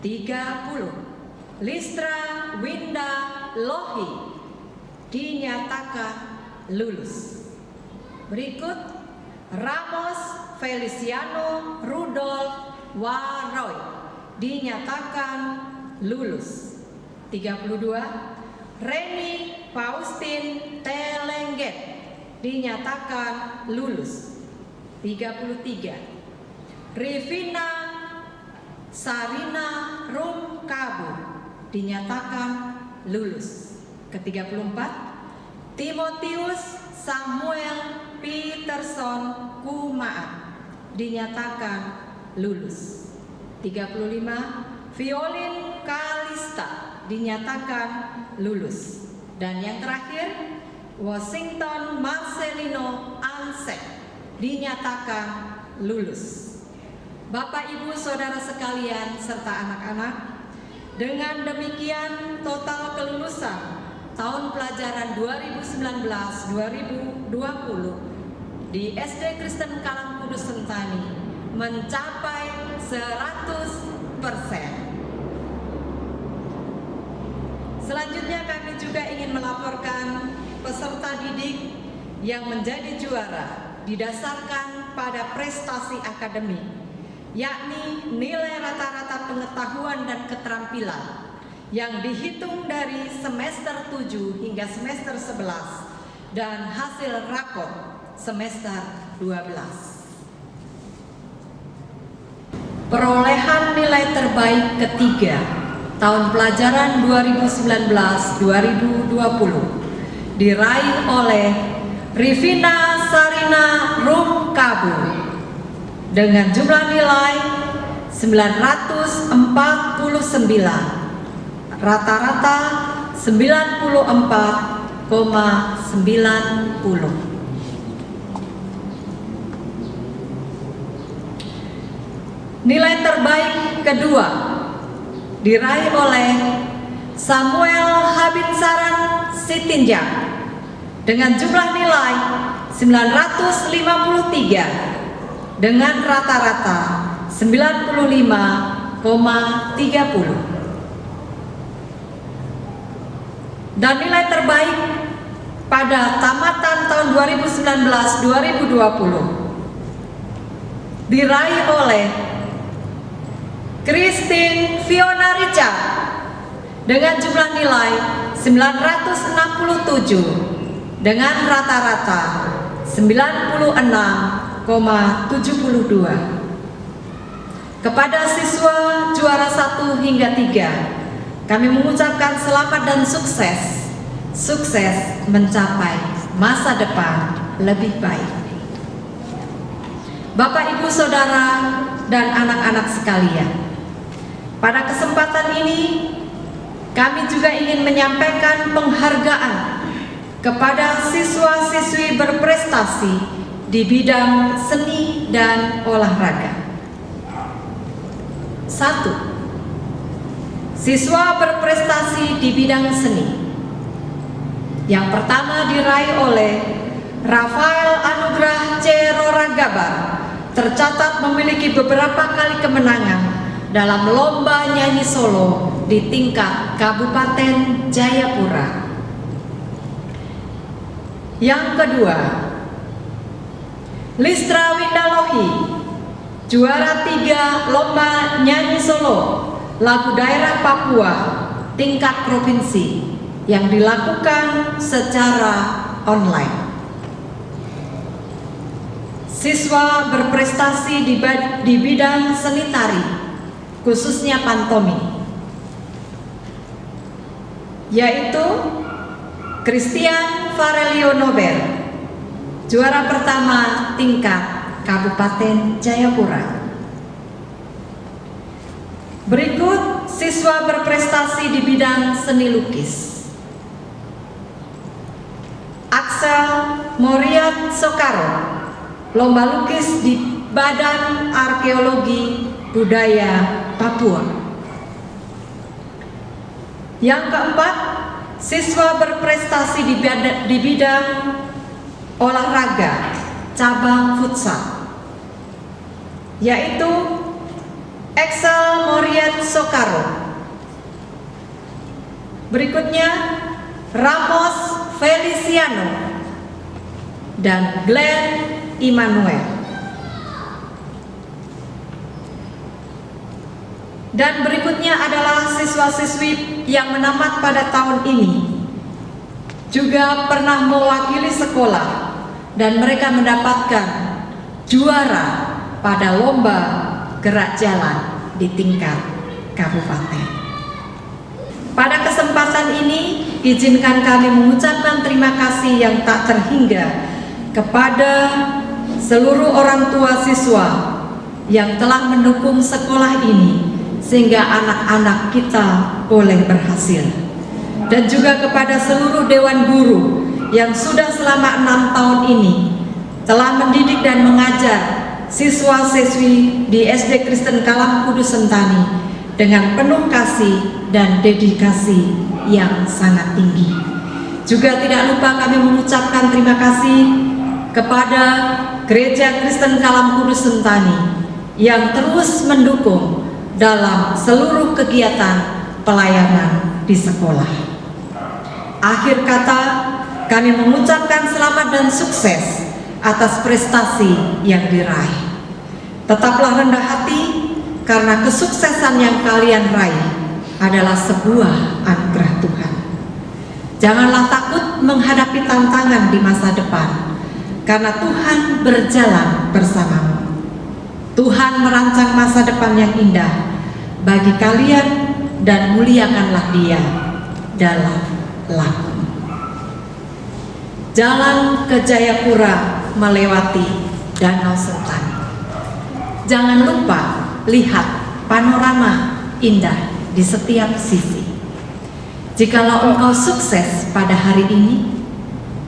30. Listra Winda Lohi dinyatakan lulus. Berikut Ramos Feliciano Rudolf Waroy dinyatakan lulus. 32. Reni Faustin Telengget dinyatakan lulus. 33. Rivina Sarina Rumkabu dinyatakan lulus. Ke-34. Timotius Samuel Peterson Kumaat dinyatakan lulus. 35. Violin Kalista dinyatakan lulus. Dan yang terakhir, Washington Marcelino Ansek dinyatakan lulus. Bapak, Ibu, Saudara sekalian, serta anak-anak, dengan demikian total kelulusan tahun pelajaran 2019-2020 di SD Kristen Kalang Kudus Sentani mencapai 100%. Selanjutnya kami juga ingin melaporkan peserta didik yang menjadi juara didasarkan pada prestasi akademik, yakni nilai rata-rata pengetahuan dan keterampilan yang dihitung dari semester 7 hingga semester 11 dan hasil rapor semester 12. Perolehan nilai terbaik ketiga tahun pelajaran 2019-2020 diraih oleh Rivina Sarina Rumkabu dengan jumlah nilai 949, rata-rata 94,90. Nilai terbaik kedua diraih oleh Samuel Habinsaran Sitinjang dengan jumlah nilai 953 dengan rata-rata 95,30. Dan nilai terbaik pada tamatan tahun 2019-2020 diraih oleh Christine Fiona Richard dengan jumlah nilai 967 dengan rata-rata 96,72. Kepada siswa juara 1 hingga 3, kami mengucapkan selamat dan sukses. Sukses mencapai masa depan lebih baik. Bapak, Ibu, Saudara, dan anak-anak sekalian, pada kesempatan ini kami juga ingin menyampaikan penghargaan kepada siswa-siswi berprestasi di bidang seni dan olahraga. 1. Siswa berprestasi di bidang seni. Yang pertama diraih oleh Rafael Anugrah C. Roragabar, tercatat memiliki beberapa kali kemenangan dalam lomba nyanyi solo di tingkat Kabupaten Jayapura. Yang kedua, Listra Windalohi, juara 3 lomba nyanyi solo lagu daerah Papua tingkat provinsi yang dilakukan secara online. Siswa berprestasi di bidang seni tari, khususnya pantomi, yaitu Christian Farelio Nober, juara pertama tingkat Kabupaten Jayapura. Berikut siswa berprestasi di bidang seni lukis. Axel Moriat Sokaro, lomba lukis di Badan Arkeologi Budaya Papua. Yang keempat, siswa berprestasi di bidang olahraga cabang futsal, yaitu Axel Moriat Sokaro. Berikutnya Ramos Feliciano dan Glenn Immanuel. Dan berikutnya adalah siswa-siswi yang menamat pada tahun ini, juga pernah mewakili sekolah dan mereka mendapatkan juara pada lomba gerak jalan di tingkat kabupaten. Pada kesempatan ini, izinkan kami mengucapkan terima kasih yang tak terhingga kepada seluruh orang tua siswa yang telah mendukung sekolah ini sehingga anak-anak kita boleh berhasil, dan juga kepada seluruh dewan guru yang sudah selama 6 tahun ini telah mendidik dan mengajar siswa-siswi di SD Kristen Kalam Kudus Sentani dengan penuh kasih dan dedikasi yang sangat tinggi. Juga tidak lupa kami mengucapkan terima kasih kepada Gereja Kristen Kalam Kudus Sentani yang terus mendukung dalam seluruh kegiatan pelayanan di sekolah. Akhir kata, kami mengucapkan selamat dan sukses atas prestasi yang diraih. Tetaplah rendah hati karena kesuksesan yang kalian raih adalah sebuah anugerah Tuhan. Janganlah takut menghadapi tantangan di masa depan, karena Tuhan berjalan bersamamu. Tuhan merancang masa depan yang indah bagi kalian dan muliakanlah Dia dalam laku. Jalan ke Jayapura melewati Danau Sentani. Jangan lupa lihat panorama indah di setiap sisi. Jikalau engkau sukses pada hari ini,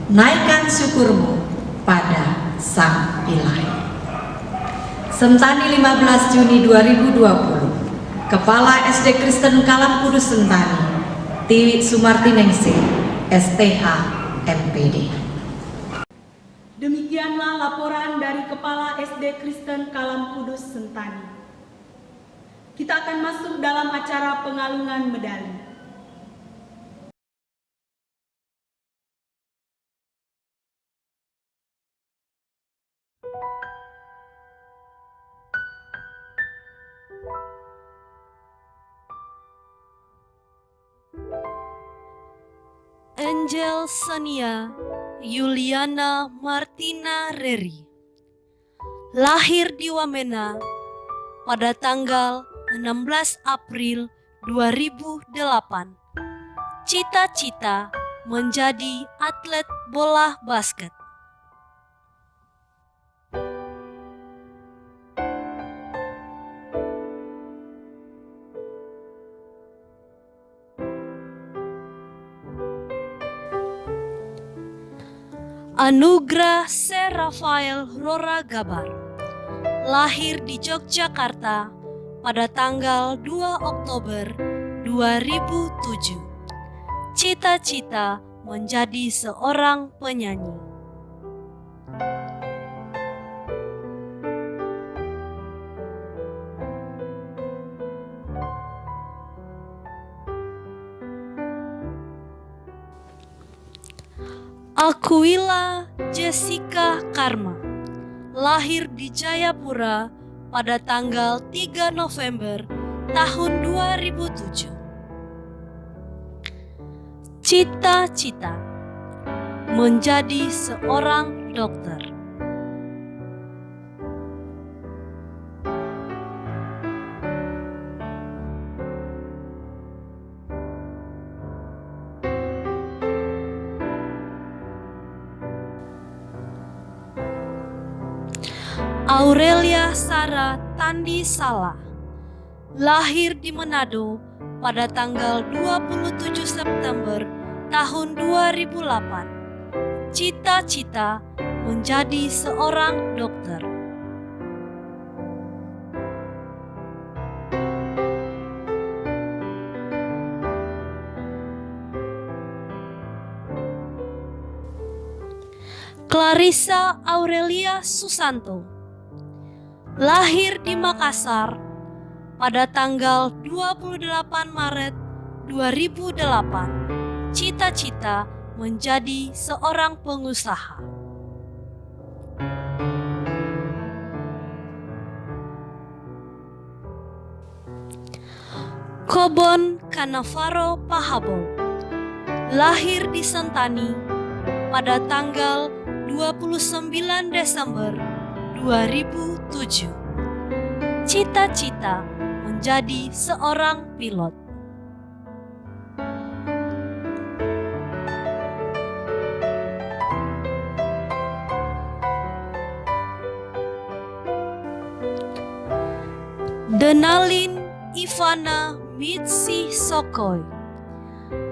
naikkan syukurmu pada Sang Ilahi. Sentani 15 Juni 2020, Kepala SD Kristen Kalam Kudus Sentani, Tiwi Sumartiningsih, STH MPD. Demikianlah laporan dari Kepala SD Kristen Kalam Kudus Sentani. Kita akan masuk dalam acara pengalungan medali. Angel Sania Yuliana Martina Reri, lahir di Wamena pada tanggal 16 April 2008. Cita-cita menjadi atlet bola basket. Anugrah C. Rafael Rora Gabar, lahir di Yogyakarta pada tanggal 2 Oktober 2007. Cita-cita menjadi seorang penyanyi. Aquila Jessica Karma, lahir di Jayapura pada tanggal 3 November tahun 2007. Cita-cita menjadi seorang dokter. Aurelia Sarah Tandi Salah, lahir di Manado pada tanggal 27 September tahun 2008. Cita-cita menjadi seorang dokter. Clarissa Aurelia Susanto, lahir di Makassar pada tanggal 28 Maret 2008. Cita-cita menjadi seorang pengusaha. Kobon Cannavaro Pahabol, lahir di Sentani pada tanggal 29 Desember 2007. Cita-cita menjadi seorang pilot. Denalin Ivana Mitsi Sokoy,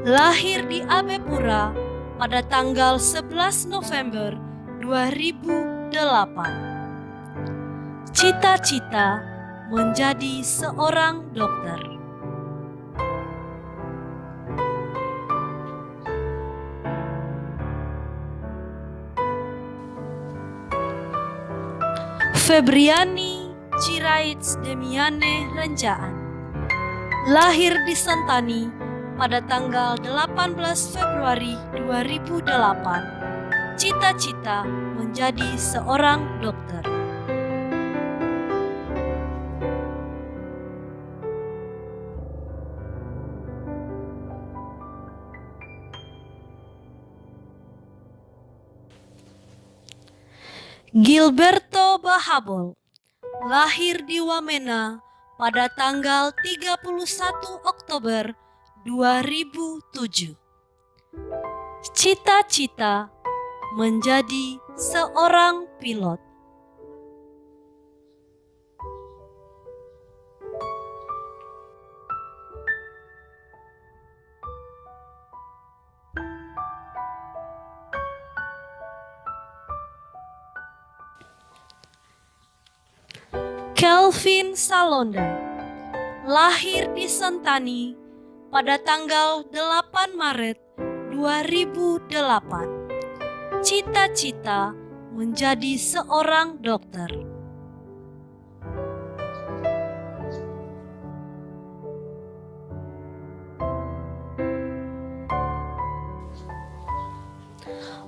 lahir di Abepura pada tanggal 11 November 2008. Cita-cita menjadi seorang dokter. Febriani Ciraits Demiane Renjaan, lahir di Sentani pada tanggal 18 Februari 2008. Cita-cita menjadi seorang dokter. Gilberto Bahabol, lahir di Wamena pada tanggal 31 Oktober 2007. Cita-cita menjadi seorang pilot. Kelvin Salonda, lahir di Sentani pada tanggal 8 Maret 2008. Cita-cita menjadi seorang dokter.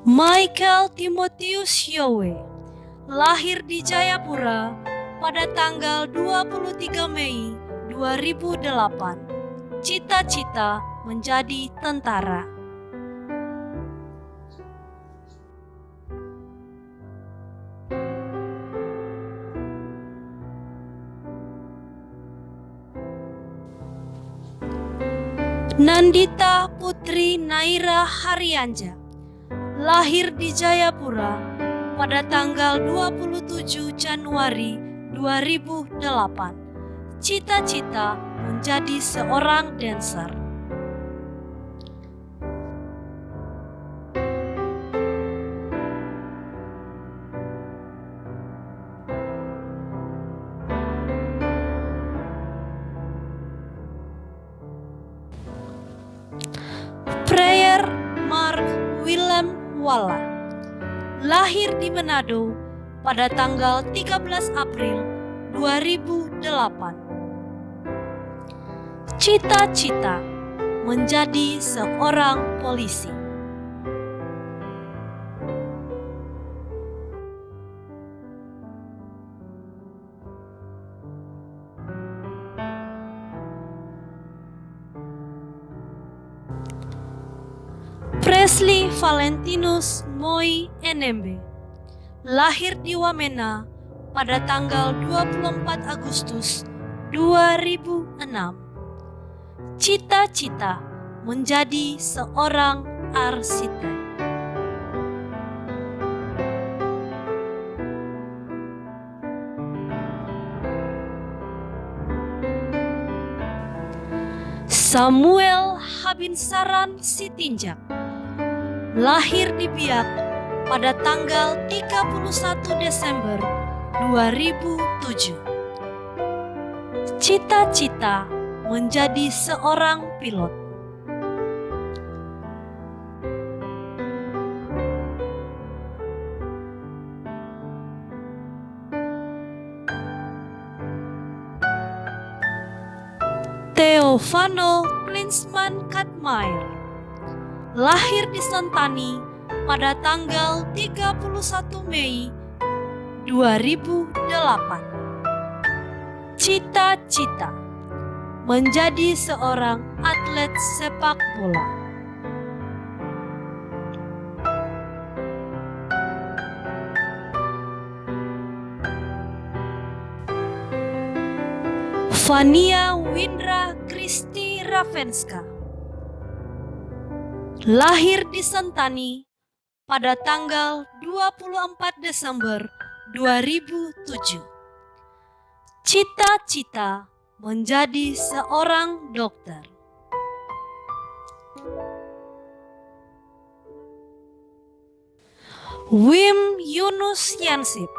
Michael Timotius Yowe, lahir di Jayapura pada tanggal 23 Mei 2008. Cita-cita menjadi tentara. Nandita Putri Naira Haryanja, lahir di Jayapura pada tanggal 27 Januari 2008. Cita-cita menjadi seorang dancer. Prayer Mark Willem Walla, lahir di Manado pada tanggal 13 April 2008. Cita-cita menjadi seorang polisi. Presley Valentinus Moi Enembe, lahir di Wamena pada tanggal 24 Agustus 2006. Cita-cita menjadi seorang arsitek. Samuel Habinsaran Sitinjak, lahir di Biak pada tanggal 31 Desember 2007. Cita-cita menjadi seorang pilot. Theophano Klinsmann Katmair, lahir di Sentani pada tanggal 31 Mei 2008. Cita-cita menjadi seorang atlet sepak bola. Vania Windra Kristi Ravenska, lahir di Sentani pada tanggal 24 Desember 2007. Cita-cita menjadi seorang dokter. Wim Yunus Yansip,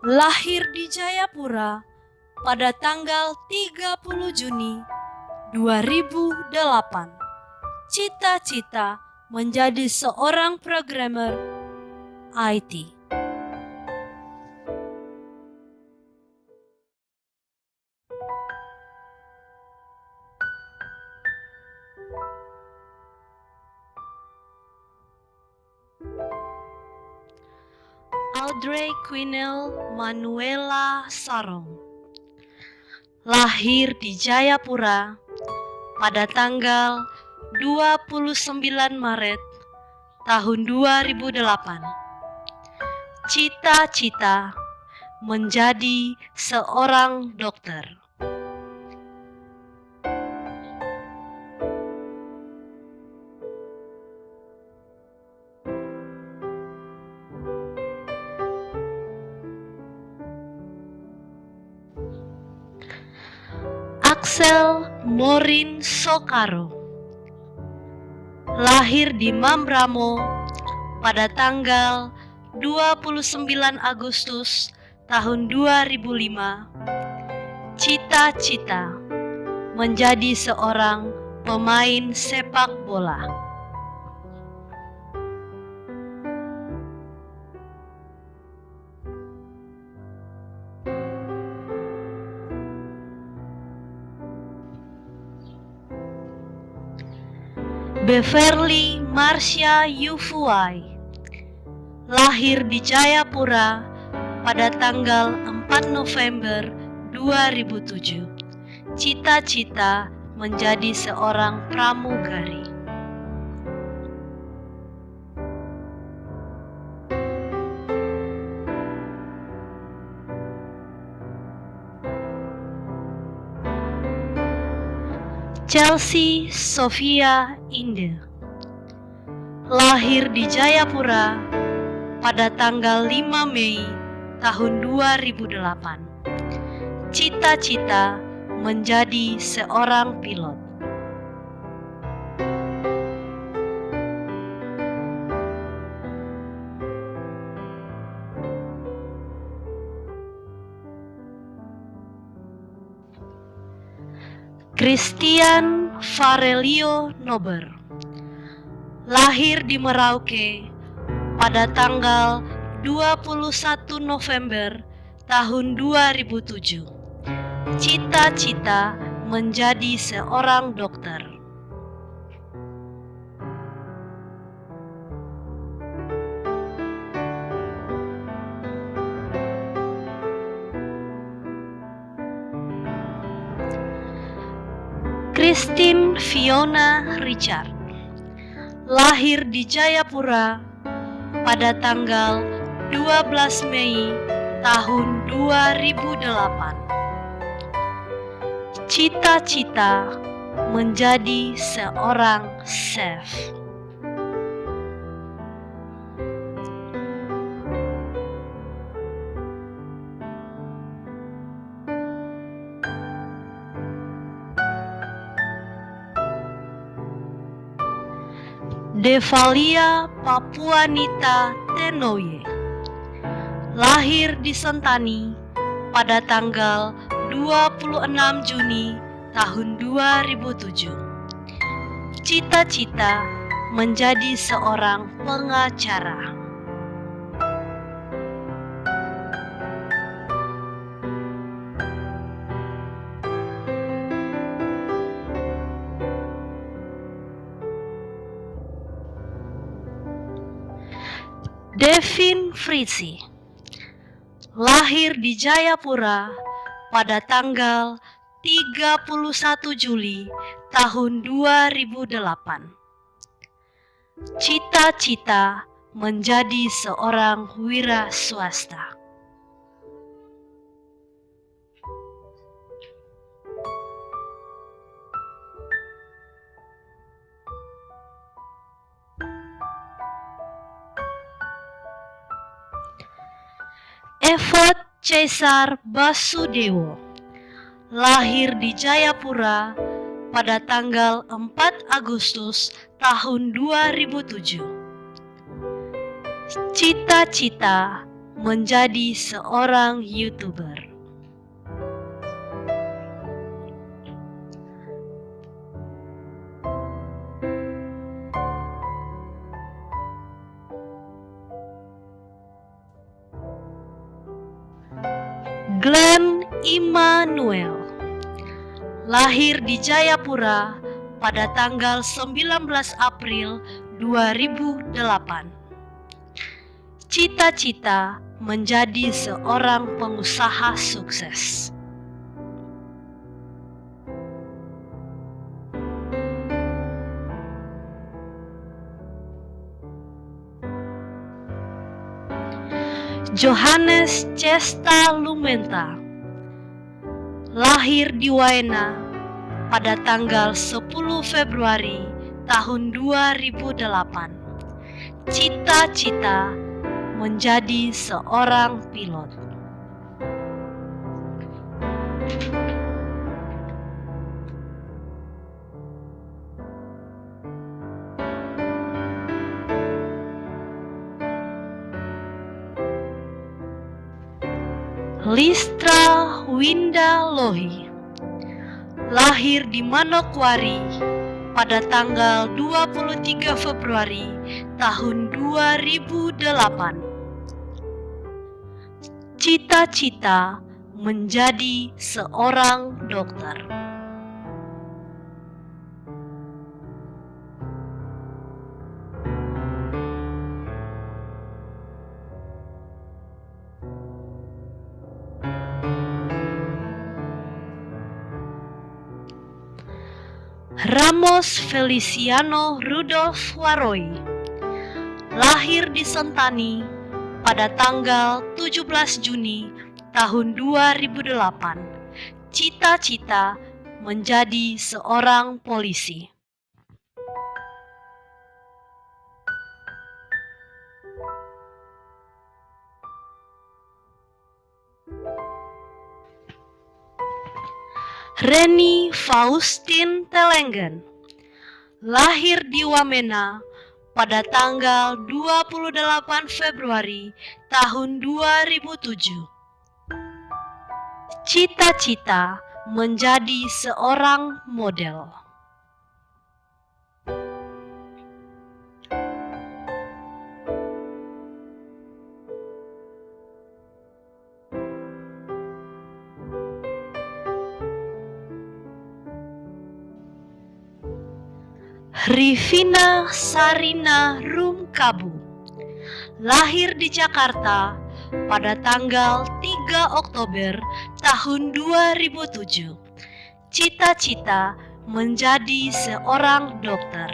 lahir di Jayapura pada tanggal 30 Juni 2008. Cita-cita menjadi seorang programmer IT. Audrey Quinel Manuela Sarong, lahir di Jayapura pada tanggal 29 Maret tahun 2008. Cita-cita menjadi seorang dokter. Axel Morin Sokaro, lahir di Mambramo pada tanggal 29 Agustus tahun 2005. Cita-cita menjadi seorang pemain sepak bola. Beverly Marsha Yufuai, lahir di Jayapura pada tanggal 4 November 2007. Cita-cita menjadi seorang pramugari. Chelsea Sophia Inde, lahir di Jayapura pada tanggal 5 Mei tahun 2008. Cita-cita menjadi seorang pilot. Christian Farelio Nober, lahir di Merauke pada tanggal 21 November tahun 2007. Cita-cita menjadi seorang dokter. Christine Fiona Richard, lahir di Jayapura pada tanggal 12 Mei tahun 2008. Cita-cita menjadi seorang chef. Devalia Papuanita Tenoye, lahir di Sentani pada tanggal 26 Juni tahun 2007. Cita-cita menjadi seorang pengacara. Devin Fritzi, lahir di Jayapura pada tanggal 31 Juli tahun 2008. Cita-cita menjadi seorang wira swasta. Evot Caesar Basudewo, lahir di Jayapura pada tanggal 4 Agustus tahun 2007. Cita-cita menjadi seorang YouTuber. Glenn Immanuel, lahir di Jayapura pada tanggal 19 April 2008. Cita-cita menjadi seorang pengusaha sukses. Johannes Cesta Lumenta, lahir di Waena pada tanggal 10 Februari tahun 2008. Cita-cita menjadi seorang pilot. Listra Winda Lohi, lahir di Manokwari pada tanggal 23 Februari tahun 2008. Cita-cita menjadi seorang dokter. Ramos Feliciano Rudolf Waroi, lahir di Sentani pada tanggal 17 Juni tahun 2008. Cita-cita menjadi seorang polisi. Reni Faustin Telenggen lahir di Wamena pada tanggal 28 Februari tahun 2007. Cita-cita menjadi seorang model. Rivina Sarina Rumkabu lahir di Jakarta pada tanggal 3 Oktober tahun 2007. Cita-cita menjadi seorang dokter.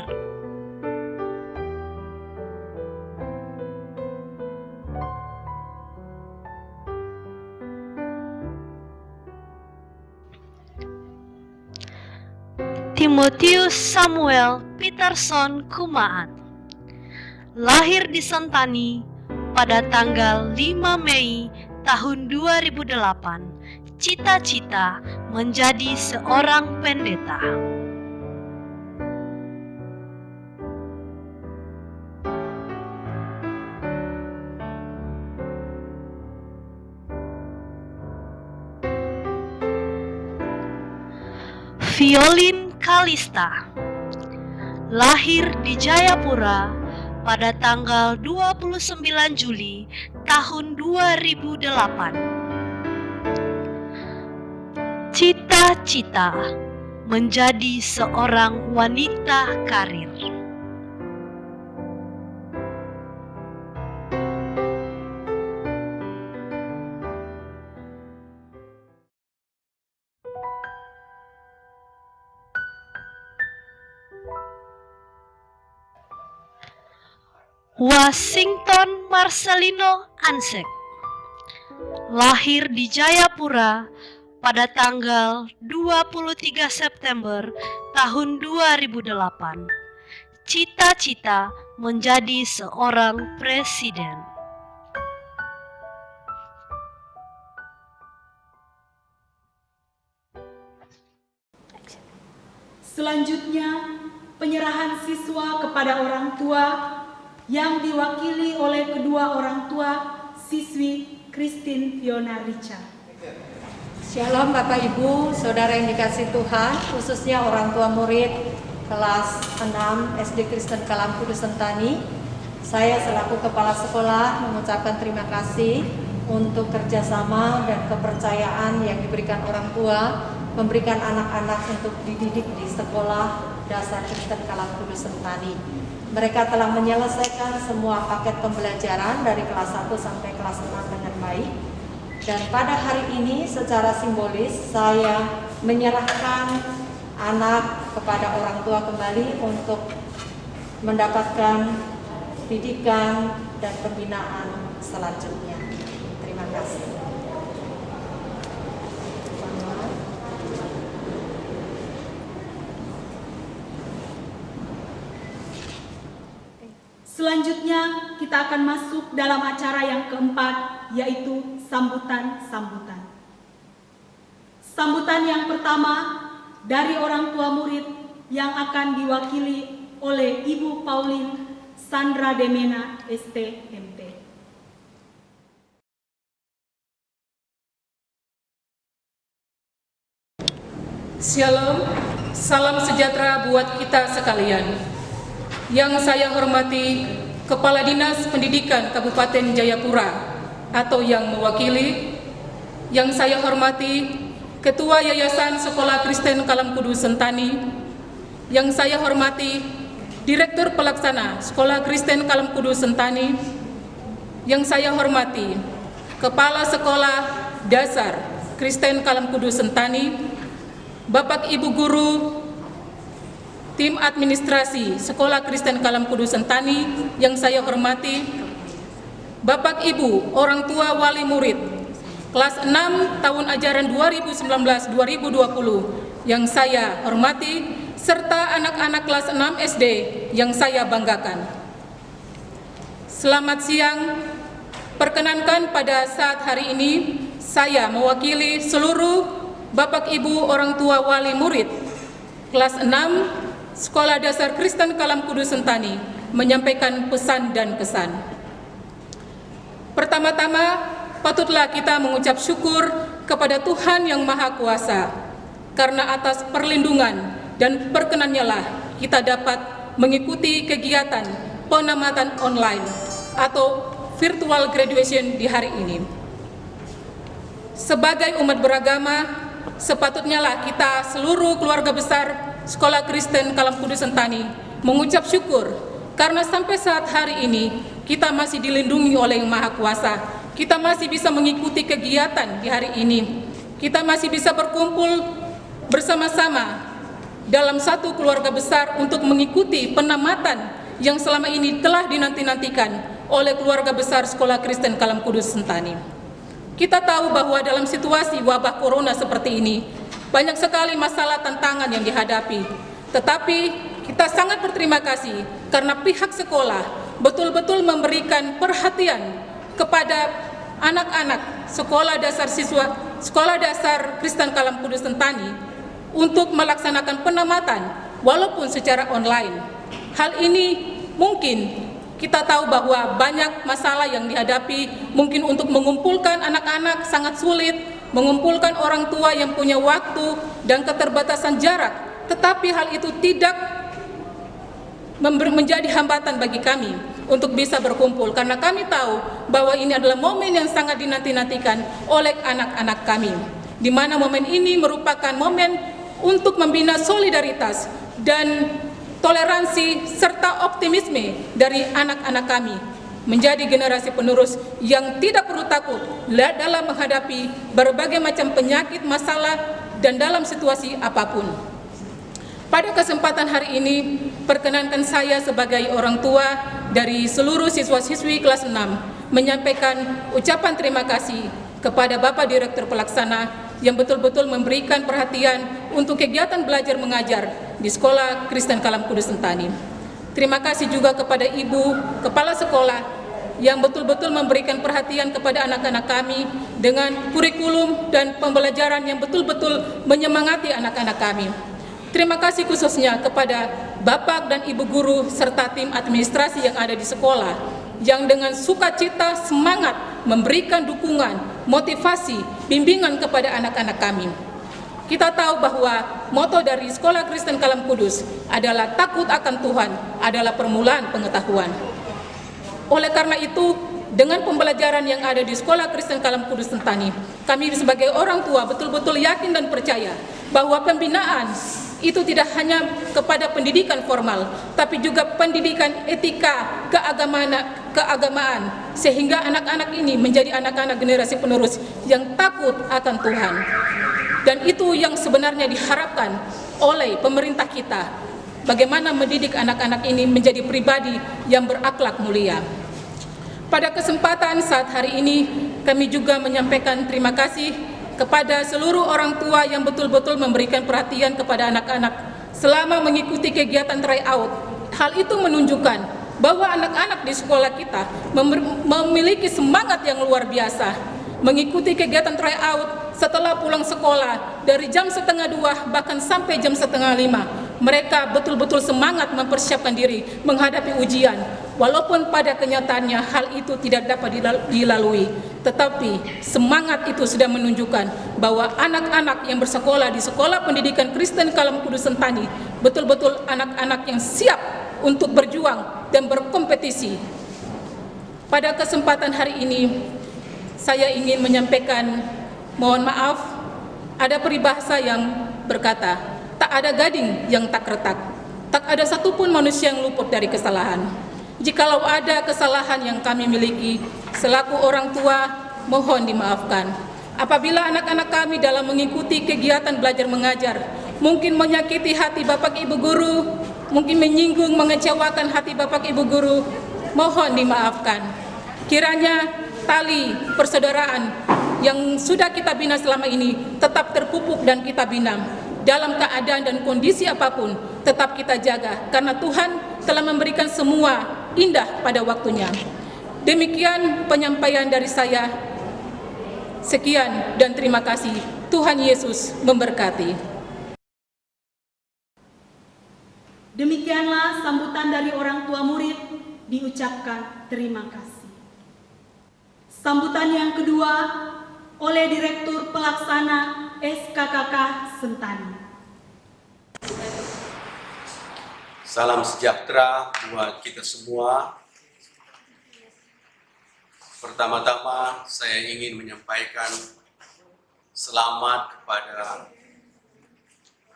Timotius Samuel Peterson Kumaat lahir di Sentani pada tanggal 5 Mei tahun 2008. Cita-cita menjadi seorang pendeta. Violin Kalista lahir di Jayapura pada tanggal 29 Juli tahun 2008. Cita-cita menjadi seorang wanita karir. Washington Marcelino Ansek lahir di Jayapura pada tanggal 23 September tahun 2008. Cita-cita menjadi seorang presiden. Selanjutnya, penyerahan siswa kepada orang tua yang diwakili oleh kedua orang tua siswi Christine Fiona Richa. Shalom Bapak Ibu, Saudara yang dikasihi Tuhan, khususnya orang tua murid kelas 6 SD Kristen Kalam Kudus Sentani. Saya selaku Kepala Sekolah mengucapkan terima kasih untuk kerjasama dan kepercayaan yang diberikan orang tua memberikan anak-anak untuk dididik di Sekolah Dasar Kristen Kalam Kudus Sentani. Mereka telah menyelesaikan semua paket pembelajaran dari kelas 1 sampai kelas 6 dengan baik. Dan pada hari ini secara simbolis saya menyerahkan anak kepada orang tua kembali untuk mendapatkan didikan dan pembinaan selanjutnya. Terima kasih. Selanjutnya kita akan masuk dalam acara yang keempat, yaitu sambutan-sambutan. Sambutan yang pertama dari orang tua murid yang akan diwakili oleh Ibu Pauline Sandra Demena STMP. Shalom, salam sejahtera buat kita sekalian. Yang saya hormati Kepala Dinas Pendidikan Kabupaten Jayapura atau yang mewakili, yang saya hormati Ketua Yayasan Sekolah Kristen Kalam Kudus Sentani, yang saya hormati Direktur Pelaksana Sekolah Kristen Kalam Kudus Sentani, yang saya hormati Kepala Sekolah Dasar Kristen Kalam Kudus Sentani, Bapak Ibu Guru, Tim Administrasi Sekolah Kristen Kalam Kudus Sentani yang saya hormati, Bapak Ibu orang tua wali murid kelas 6 tahun ajaran 2019-2020 yang saya hormati, serta anak-anak kelas 6 SD yang saya banggakan. Selamat siang, perkenankan pada saat hari ini saya mewakili seluruh Bapak Ibu orang tua wali murid kelas 6 Sekolah Dasar Kristen Kalam Kudus Sentani menyampaikan pesan dan kesan. Pertama-tama, patutlah kita mengucap syukur kepada Tuhan yang Maha Kuasa, karena atas perlindungan dan perkenannya lah kita dapat mengikuti kegiatan penamatan online atau virtual graduation di hari ini. Sebagai umat beragama, sepatutnya lah kita seluruh keluarga besar Sekolah Kristen Kalam Kudus Sentani mengucap syukur karena sampai saat hari ini kita masih dilindungi oleh Yang Maha Kuasa. Kita masih bisa mengikuti kegiatan di hari ini. Kita masih bisa berkumpul bersama-sama dalam satu keluarga besar untuk mengikuti penamatan yang selama ini telah dinanti-nantikan oleh keluarga besar Sekolah Kristen Kalam Kudus Sentani. Kita tahu bahwa dalam situasi wabah corona seperti ini, banyak sekali masalah tantangan yang dihadapi. Tetapi kita sangat berterima kasih karena pihak sekolah betul-betul memberikan perhatian kepada anak-anak Sekolah Dasar Kristen Kalam Kudus Sentani untuk melaksanakan penamatan walaupun secara online. Hal ini mungkin kita tahu bahwa banyak masalah yang dihadapi, mungkin untuk mengumpulkan anak-anak sangat sulit, mengumpulkan orang tua yang punya waktu dan keterbatasan jarak, tetapi hal itu tidak menjadi hambatan bagi kami untuk bisa berkumpul, karena kami tahu bahwa ini adalah momen yang sangat dinanti-nantikan oleh anak-anak kami, di mana momen ini merupakan momen untuk membina solidaritas dan toleransi serta optimisme dari anak-anak kami menjadi generasi penerus yang tidak perlu takut dalam menghadapi berbagai macam penyakit, masalah, dan dalam situasi apapun. Pada kesempatan hari ini, perkenankan saya sebagai orang tua dari seluruh siswa-siswi kelas 6 menyampaikan ucapan terima kasih kepada Bapak Direktur Pelaksana yang betul-betul memberikan perhatian untuk kegiatan belajar mengajar di Sekolah Kristen Kalam Kudus Sentani. Terima kasih juga kepada Ibu Kepala Sekolah yang betul-betul memberikan perhatian kepada anak-anak kami dengan kurikulum dan pembelajaran yang betul-betul menyemangati anak-anak kami. Terima kasih khususnya kepada Bapak dan Ibu Guru serta tim administrasi yang ada di sekolah yang dengan sukacita semangat memberikan dukungan, motivasi, bimbingan kepada anak-anak kami. Kita tahu bahwa moto dari Sekolah Kristen Kalam Kudus adalah takut akan Tuhan adalah permulaan pengetahuan. Oleh karena itu, dengan pembelajaran yang ada di Sekolah Kristen Kalam Kudus Sentani, kami sebagai orang tua betul-betul yakin dan percaya bahwa pembinaan itu tidak hanya kepada pendidikan formal, tapi juga pendidikan etika, keagamaan, sehingga anak-anak ini menjadi anak-anak generasi penerus yang takut akan Tuhan. Dan itu yang sebenarnya diharapkan oleh pemerintah kita, bagaimana mendidik anak-anak ini menjadi pribadi yang berakhlak mulia. Pada kesempatan saat hari ini, kami juga menyampaikan terima kasih kepada seluruh orang tua yang betul-betul memberikan perhatian kepada anak-anak selama mengikuti kegiatan tryout. Hal itu menunjukkan bahwa anak-anak di sekolah kita memiliki semangat yang luar biasa mengikuti kegiatan tryout setelah pulang sekolah dari jam 1:30 bahkan sampai jam 4:30. Mereka betul-betul semangat mempersiapkan diri menghadapi ujian, walaupun pada kenyataannya hal itu tidak dapat dilalui. Tetapi semangat itu sudah menunjukkan bahwa anak-anak yang bersekolah di Sekolah Pendidikan Kristen Kalam Kudus Sentani betul-betul anak-anak yang siap untuk berjuang dan berkompetisi. Pada kesempatan hari ini, saya ingin menyampaikan mohon maaf, ada peribahasa yang berkata, tak ada gading yang tak retak, tak ada satupun manusia yang luput dari kesalahan. Jikalau ada kesalahan yang kami miliki selaku orang tua, mohon dimaafkan. Apabila anak-anak kami dalam mengikuti kegiatan belajar mengajar mungkin menyakiti hati Bapak Ibu Guru, mungkin menyinggung, mengecewakan hati Bapak Ibu Guru, mohon dimaafkan. Kiranya tali persaudaraan yang sudah kita bina selama ini tetap terpupuk dan kita bina. dalam keadaan dan kondisi apapun tetap kita jaga, karena Tuhan telah memberikan semua indah pada waktunya. Demikian penyampaian dari saya. Sekian dan terima kasih. Tuhan Yesus memberkati. Demikianlah sambutan dari orang tua murid, diucapkan terima kasih. Sambutan yang kedua oleh Direktur Pelaksana SKKK Sentani. Salam sejahtera buat kita semua. Pertama-tama saya ingin menyampaikan selamat kepada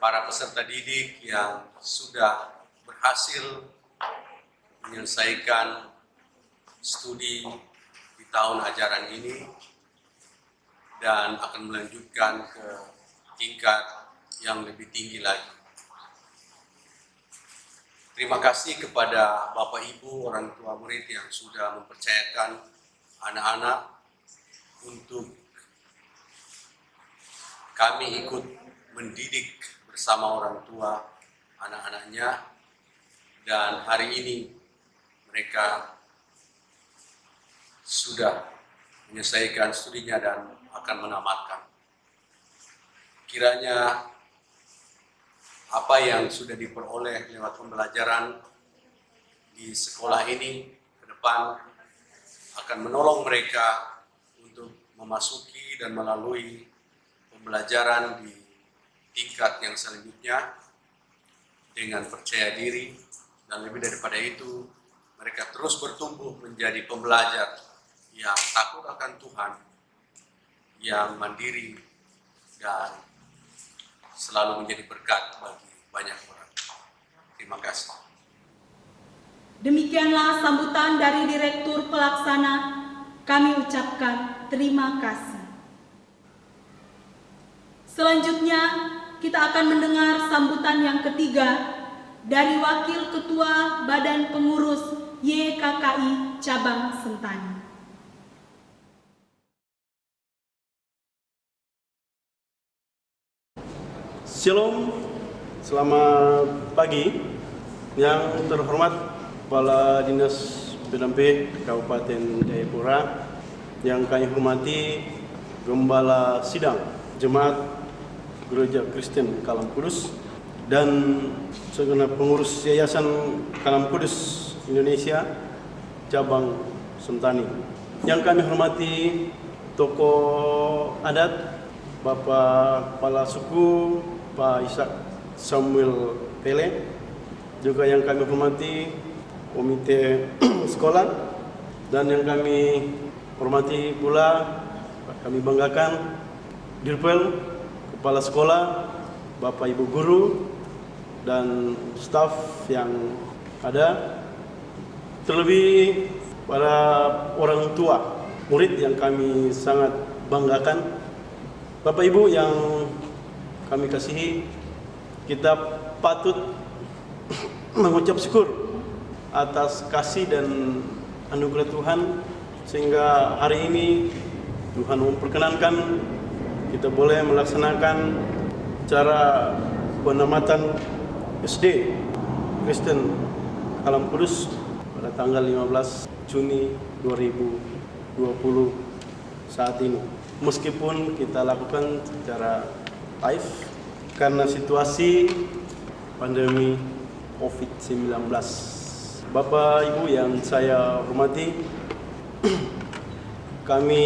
para peserta didik yang sudah berhasil menyelesaikan studi di tahun ajaran ini dan akan melanjutkan ke tingkat yang lebih tinggi lagi. Terima kasih kepada Bapak Ibu, orang tua murid yang sudah mempercayakan anak-anak untuk kami ikut mendidik bersama orang tua anak-anaknya, dan hari ini mereka sudah menyelesaikan studinya dan akan menamatkan. Kiranya apa yang sudah diperoleh lewat pembelajaran di sekolah ini ke depan akan menolong mereka untuk memasuki dan melalui pembelajaran di tingkat yang selanjutnya dengan percaya diri, dan lebih daripada itu mereka terus bertumbuh menjadi pembelajar yang takut akan Tuhan, yang mandiri dan selalu menjadi berkat bagi banyak orang. Terima kasih. Demikianlah sambutan dari Direktur Pelaksana, kami ucapkan terima kasih. Selanjutnya, kita akan mendengar sambutan yang ketiga dari Wakil Ketua Badan Pengurus YKKI Cabang Sentani. Shalom, selamat pagi. Yang terhormat Kepala Dinas Pendamping Kabupaten Jayapura, yang kami hormati Gembala Sidang Jemaat Gereja Kristen Kalam Kudus dan segenap pengurus Yayasan Kalam Kudus Indonesia Cabang Sentani. Yang kami hormati tokoh adat, Bapak Kepala Suku Pak Ishak Samuel Pele, juga yang kami hormati komite sekolah, dan yang kami hormati pula, kami banggakan Dirpel, Kepala Sekolah, Bapak Ibu Guru, dan staf yang ada, terlebih para orang tua murid yang kami sangat banggakan. Bapak Ibu yang kami kasihi, kita patut mengucap syukur atas kasih dan anugerah Tuhan, sehingga hari ini Tuhan memperkenankan kita boleh melaksanakan cara penamatan SD Kristen Kalam Kudus pada tanggal 15 Juni 2020 saat ini. Meskipun kita lakukan secara live karena situasi pandemi COVID-19. Bapak Ibu yang saya hormati, kami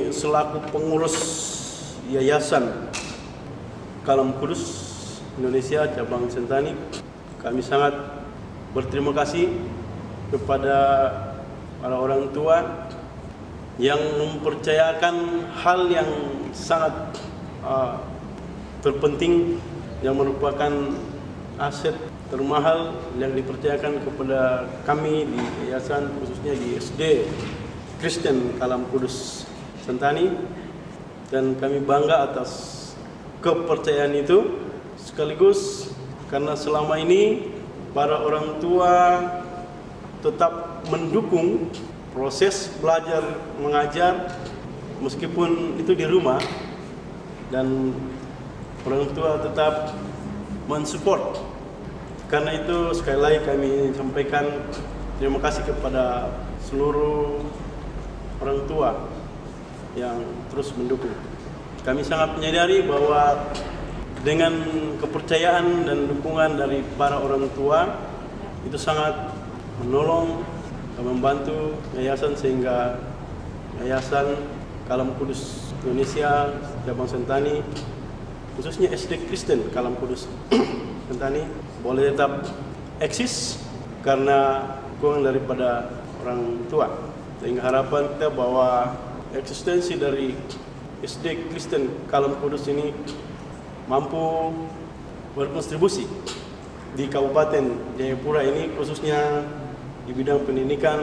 selaku pengurus Yayasan Kalam Kudus Indonesia Cabang Sentani, kami sangat berterima kasih kepada para orang tua yang mempercayakan hal yang sangat terpenting, yang merupakan aset termahal yang dipercayakan kepada kami di yayasan, khususnya di SD Kristen Kalam Kudus Sentani, dan kami bangga atas kepercayaan itu, sekaligus karena selama ini para orang tua tetap mendukung proses belajar mengajar meskipun itu di rumah, dan orang tua tetap mensupport. Karena itu sekali lagi kami sampaikan terima kasih kepada seluruh orang tua yang terus mendukung. Kami sangat menyadari bahwa dengan kepercayaan dan dukungan dari para orang tua itu sangat menolong dan membantu yayasan sehingga Yayasan Kalam Kudus Indonesia Cabang Sentani, khususnya SD Kristen Kalam Kudus Sentani, boleh tetap eksis karena dukungan daripada orang tua. Sehingga harapan kita bahwa eksistensi dari SD Kristen Kalam Kudus ini mampu berkontribusi di Kabupaten Jayapura ini, khususnya di bidang pendidikan,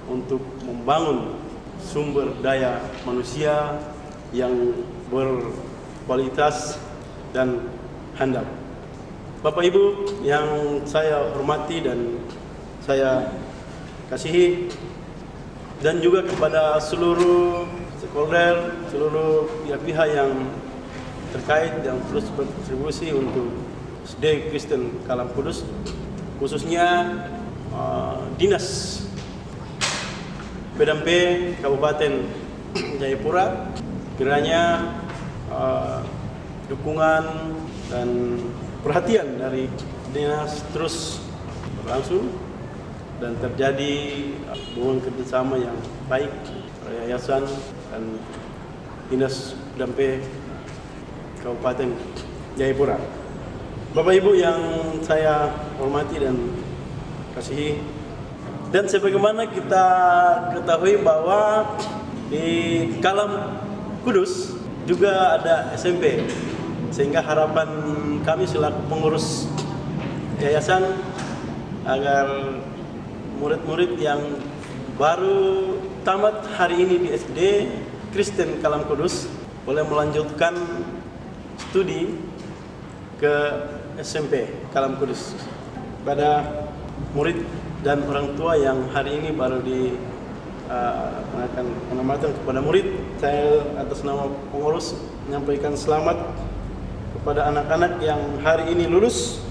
untuk membangun sumber daya manusia yang berkualitas dan handal. Bapak Ibu yang saya hormati dan saya kasihi, dan juga kepada seluruh stakeholder, seluruh pihak-pihak yang terkait yang terus berkontribusi untuk SD Kristen Kalam Kudus, khususnya Dinas PDAMP Kabupaten Jayapura, kiranya dukungan dan perhatian dari dinas terus berlangsung dan terjadi hubungan kerjasama yang baik antara yayasan dan Dinas PDAMP Kabupaten Jayapura. Bapak Ibu yang saya hormati dan kasihi, dan sebagaimana kita ketahui bahwa di Kalam Kudus juga ada SMP, sehingga harapan kami selaku pengurus yayasan agar murid-murid yang baru tamat hari ini di SD Kristen Kalam Kudus boleh melanjutkan studi ke SMP Kalam Kudus. Pada murid dan orang tua yang hari ini baru mengadakan pengamatan kepada murid, saya atas nama pengurus menyampaikan selamat kepada anak-anak yang hari ini lulus,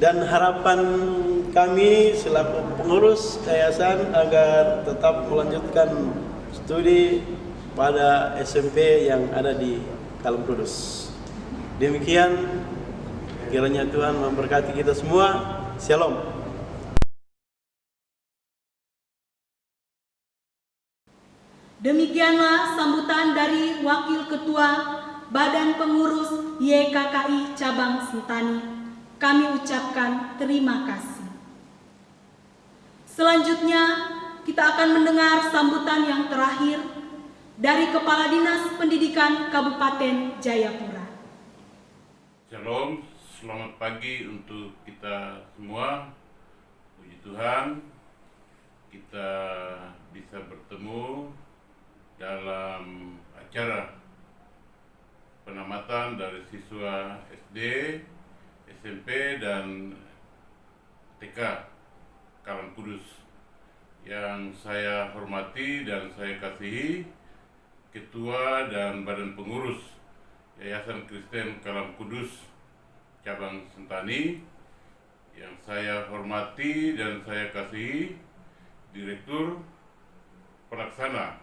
dan harapan kami selaku pengurus yayasan agar tetap melanjutkan studi pada SMP yang ada di Kalam Kudus. Demikian, kiranya Tuhan memberkati kita semua. Shalom. Demikianlah sambutan dari Wakil Ketua Badan Pengurus YKKI Cabang Sentani. Kami ucapkan terima kasih. Selanjutnya, kita akan mendengar sambutan yang terakhir dari Kepala Dinas Pendidikan Kabupaten Jayapura. Shalom, selamat pagi untuk kita semua. Puji Tuhan, kita bisa bertemu dalam acara penamatan dari siswa SD, SMP, dan TK Kalam Kudus. Yang saya hormati dan saya kasihi Ketua dan Badan Pengurus Yayasan Kristen Kalam Kudus Cabang Sentani, yang saya hormati dan saya kasihi Direktur Pelaksana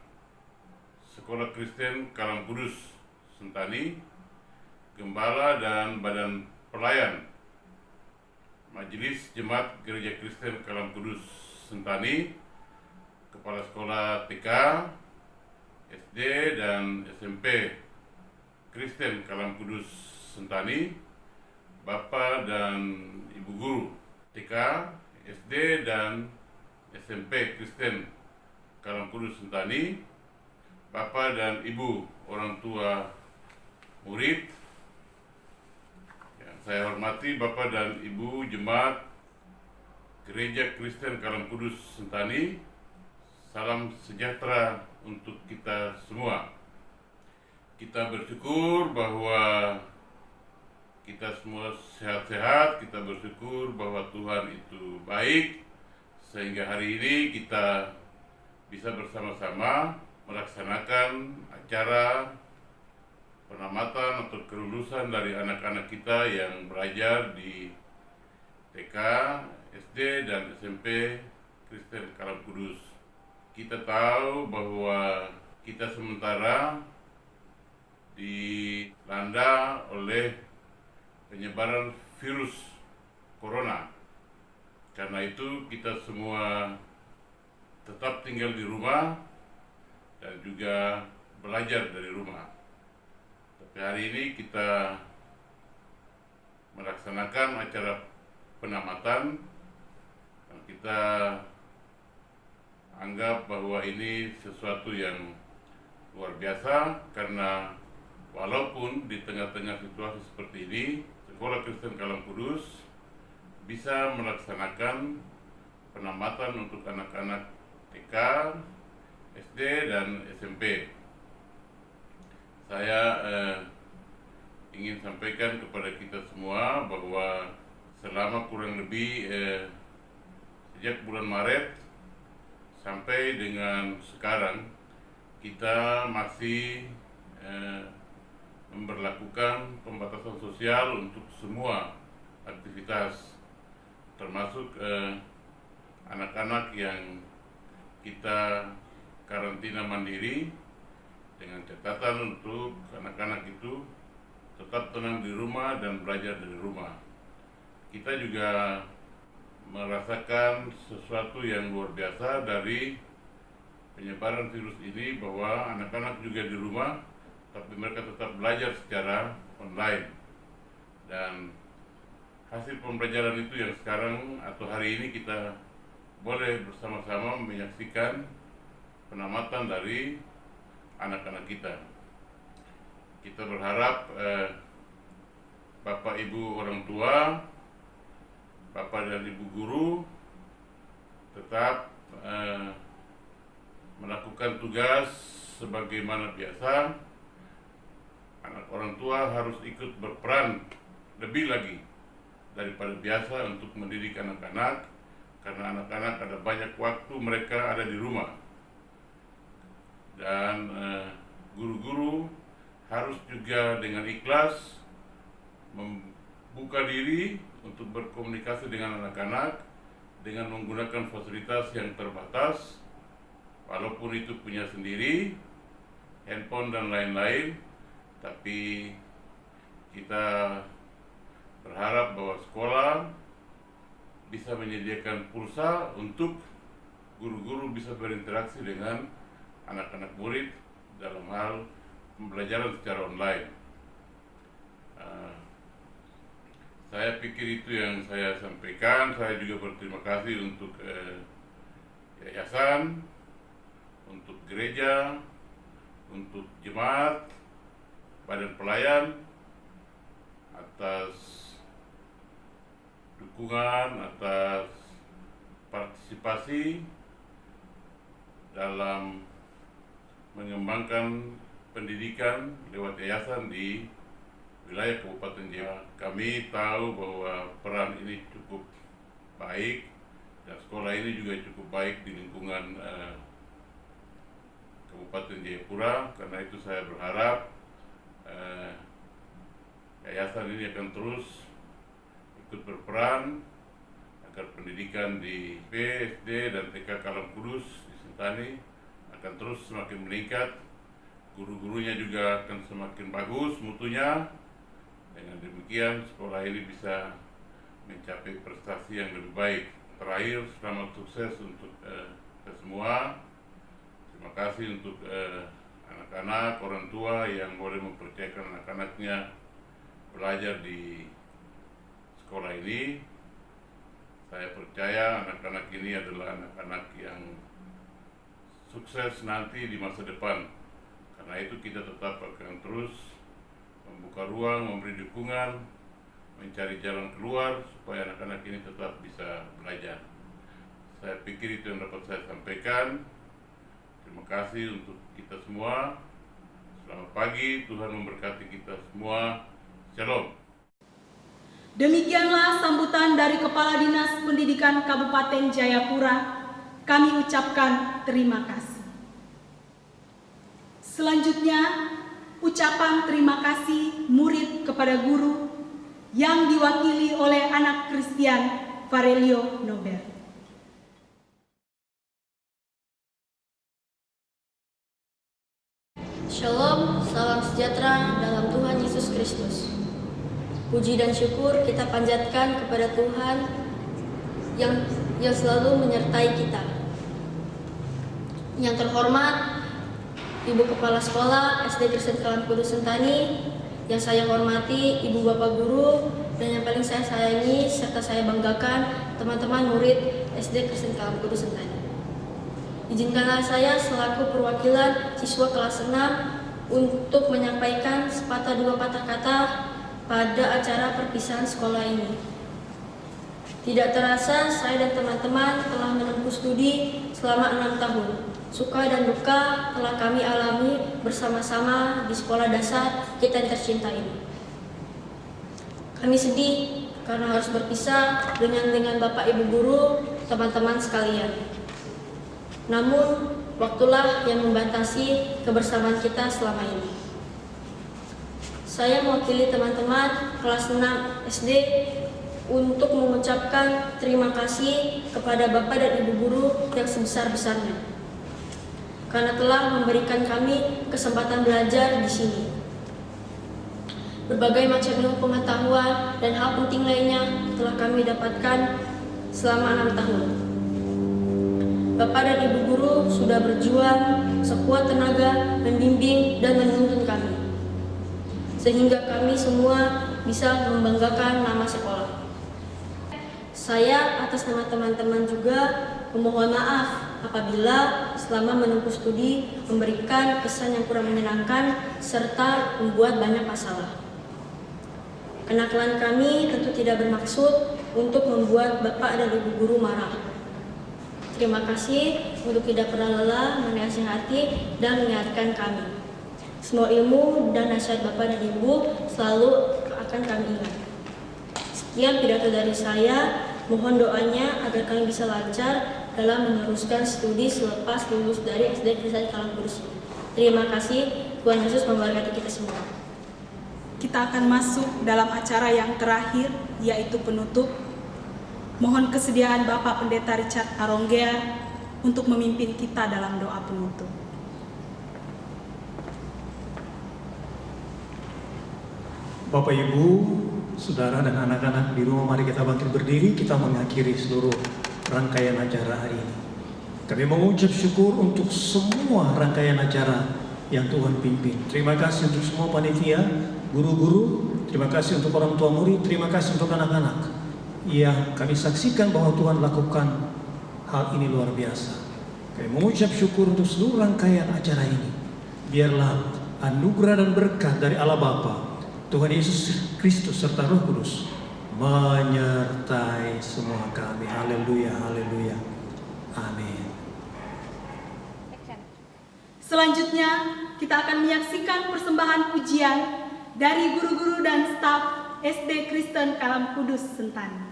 Sekolah Kristen Kalam Kudus Sentani, Gembala dan Badan Pelayan Majelis Jemaat Gereja Kristen Kalam Kudus Sentani, Kepala Sekolah TK, SD, dan SMP Kristen Kalam Kudus Sentani, Bapak dan Ibu Guru TK, SD, dan SMP Kristen Kalam Kudus Sentani, Bapak dan Ibu orang tua murid yang saya hormati, Bapak dan Ibu Jemaat Gereja Kristen Kalam Kudus Sentani, salam sejahtera untuk kita semua. Kita bersyukur bahwa kita semua sehat-sehat, kita bersyukur bahwa Tuhan itu baik, sehingga hari ini kita bisa bersama-sama melaksanakan acara penamatan atau kelulusan dari anak-anak kita yang belajar di TK, SD, dan SMP Kristen Kalam Kudus. Kita tahu bahwa kita sementara dilanda oleh penyebaran virus corona. Karena itu kita semua tetap tinggal di rumah dan juga belajar dari rumah. Tapi hari ini kita melaksanakan acara penamatan dan kita anggap bahwa ini sesuatu yang luar biasa, karena walaupun di tengah-tengah situasi seperti ini, Sekolah Kristen Kalam Kudus bisa melaksanakan penamatan untuk anak-anak TK, SD, dan SMP. Saya ingin sampaikan kepada kita semua bahwa selama kurang lebih sejak bulan Maret sampai dengan sekarang, kita masih memberlakukan pembatasan sosial untuk semua aktivitas, termasuk anak-anak yang kita karantina mandiri, dengan catatan untuk anak-anak itu tetap tenang di rumah dan belajar dari rumah. Kita juga merasakan sesuatu yang luar biasa dari penyebaran virus ini, bahwa anak-anak juga di rumah tapi mereka tetap belajar secara online. Dan hasil pembelajaran itu yang sekarang atau hari ini kita boleh bersama-sama menyaksikan penamatan dari anak-anak kita. Kita berharap Bapak Ibu orang tua, Bapak dan Ibu guru tetap melakukan tugas sebagaimana biasa. Anak orang tua harus ikut berperan lebih lagi daripada biasa untuk mendidik anak-anak, karena anak-anak ada banyak waktu mereka ada di rumah. Dan guru-guru harus juga dengan ikhlas membuka diri untuk berkomunikasi dengan anak-anak dengan menggunakan fasilitas yang terbatas, walaupun itu punya sendiri, handphone dan lain-lain. Tapi kita berharap bahwa sekolah bisa menyediakan pulsa untuk guru-guru bisa berinteraksi dengan anak-anak murid dalam hal pembelajaran secara online. Saya pikir itu yang saya sampaikan. Saya juga berterima kasih untuk yayasan, untuk gereja, untuk jemaat, badan pelayan atas dukungan, atas partisipasi dalam mengembangkan pendidikan lewat yayasan di wilayah Kabupaten Jaya. Kami tahu bahwa peran ini cukup baik dan sekolah ini juga cukup baik di lingkungan Kabupaten Jayapura. Karena itu saya berharap yayasan ini akan terus ikut berperan agar pendidikan di SD dan TK Kalam Kudus di Sentani akan terus semakin meningkat, guru-gurunya juga akan semakin bagus mutunya. Dengan demikian sekolah ini bisa mencapai prestasi yang lebih baik. Terakhir, selamat sukses untuk kita semua. Terima kasih untuk anak-anak, orang tua yang boleh mempercayakan anak-anaknya belajar di sekolah ini. Saya percaya anak-anak ini adalah anak-anak yang sukses nanti di masa depan. Karena itu kita tetap akan terus membuka ruang, memberi dukungan, mencari jalan keluar supaya anak-anak ini tetap bisa belajar. Saya pikir itu yang dapat saya sampaikan. Terima kasih untuk kita semua. Selamat pagi, Tuhan memberkati kita semua. Shalom. Demikianlah sambutan dari Kepala Dinas Pendidikan Kabupaten Jayapura. Kami ucapkan terima kasih. Selanjutnya, ucapan terima kasih murid kepada guru yang diwakili oleh anak Christian Varelio Nobel. Shalom, salam sejahtera dalam Tuhan Yesus Kristus. Puji dan syukur kita panjatkan kepada Tuhan yang selalu menyertai kita. Yang terhormat Ibu Kepala Sekolah SD Kristen Kalam Kudus Sentani, yang saya hormati Ibu Bapak Guru, dan yang paling saya sayangi serta saya banggakan teman-teman murid SD Kristen Kalam Kudus Sentani. Izinkanlah saya selaku perwakilan siswa kelas 6 untuk menyampaikan sepatah dua patah kata pada acara perpisahan sekolah ini. Tidak terasa saya dan teman-teman telah menempuh studi selama 6 tahun. Suka dan duka telah kami alami bersama-sama di sekolah dasar kita yang tercinta ini. Kami sedih karena harus berpisah dengan Bapak Ibu Guru, teman-teman sekalian. Namun, waktulah yang membatasi kebersamaan kita selama ini. Saya mewakili teman-teman kelas 6 SD untuk mengucapkan terima kasih kepada Bapak dan Ibu Guru yang sebesar-besarnya karena telah memberikan kami kesempatan belajar di sini. Berbagai macam ilmu pengetahuan dan hal penting lainnya telah kami dapatkan selama 6 tahun. Bapak dan Ibu Guru sudah berjuang sekuat tenaga membimbing dan menuntun kami, sehingga kami semua bisa membanggakan nama sekolah. Saya atas nama teman-teman juga memohon maaf apabila selama menempuh studi memberikan kesan yang kurang menyenangkan serta membuat banyak masalah. Kenakalan kami tentu tidak bermaksud untuk membuat Bapak dan Ibu Guru marah. Terima kasih untuk tidak pernah lelah menasihati dan mengingatkan kami. Semua ilmu dan nasihat Bapak dan Ibu selalu akan kami ingat. Sekian pidato dari saya. Mohon doanya agar kami bisa lancar dalam meneruskan studi selepas lulus dari SD Kristen Kalam Kudus. Terima kasih. Tuhan Yesus memberkati kita semua. Kita akan masuk dalam acara yang terakhir, yaitu penutup. Mohon kesediaan Bapak Pendeta Richard Aronggea untuk memimpin kita dalam doa penutup. Bapak Ibu, saudara dan anak-anak di rumah, mari kita bangkit berdiri, kita mengakhiri seluruh rangkaian acara hari ini. Kami mengucap syukur untuk semua rangkaian acara yang Tuhan pimpin. Terima kasih untuk semua panitia, guru-guru, terima kasih untuk orang tua murid, terima kasih untuk anak-anak yang kami saksikan bahwa Tuhan lakukan hal ini luar biasa. Kami mengucap syukur untuk seluruh rangkaian acara ini. Biarlah anugerah dan berkat dari Allah Bapa, Tuhan Yesus Kristus serta Roh Kudus menyertai semua kami. Haleluya, haleluya. Amin. Selanjutnya, kita akan menyaksikan persembahan pujian dari guru-guru dan staf SD Kristen Kalam Kudus Sentani.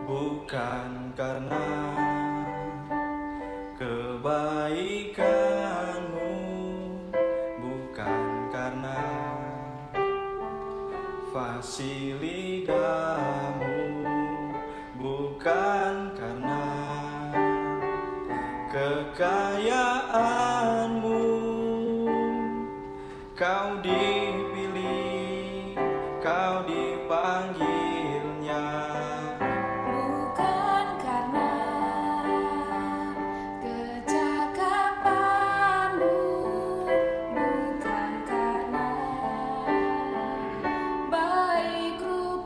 Bukan karena kebaikanmu, bukan karena fasilitasmu, bukan karena kekayaanmu, kau dipilih, kau dipanggilnya. Bukan karena baik rupa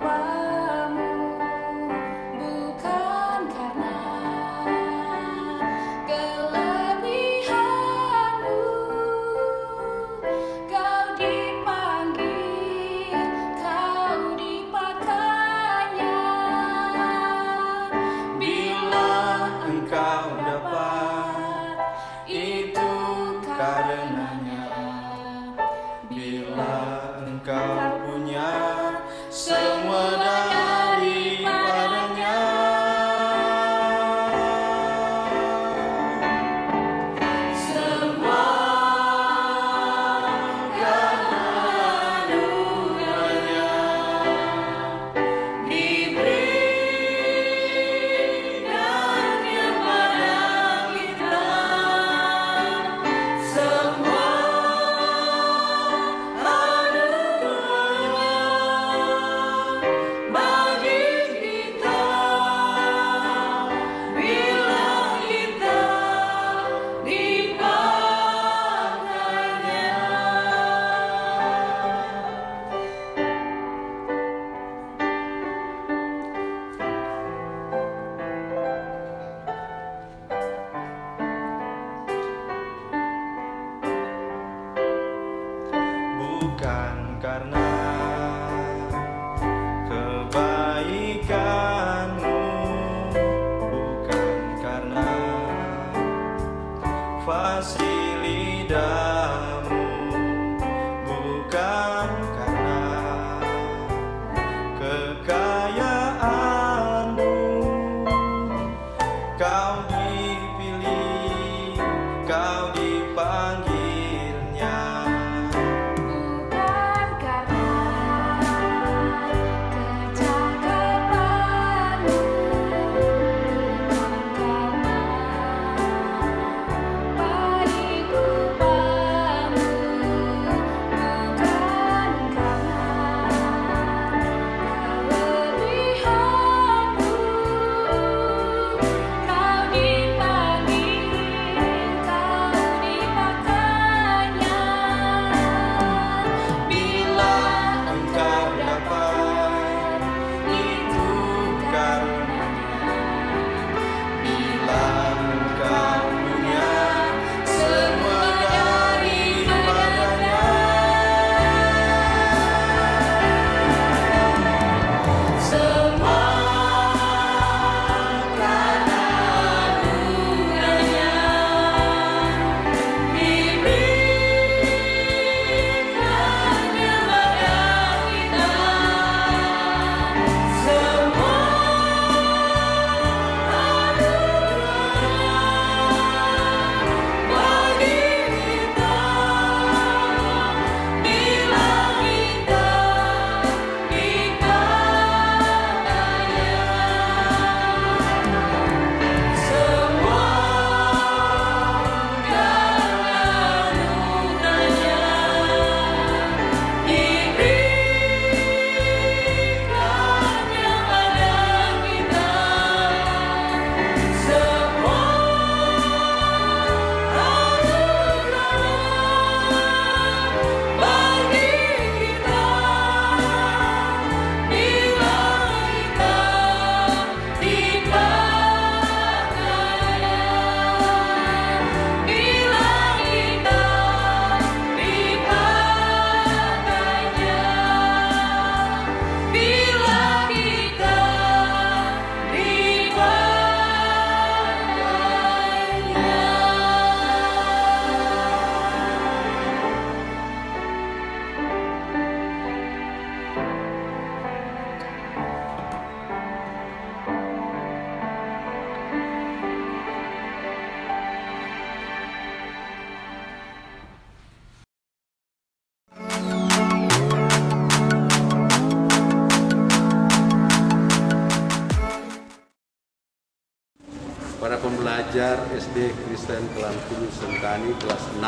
para pembelajar SD Kristen Kalam Kudus Sentani kelas 6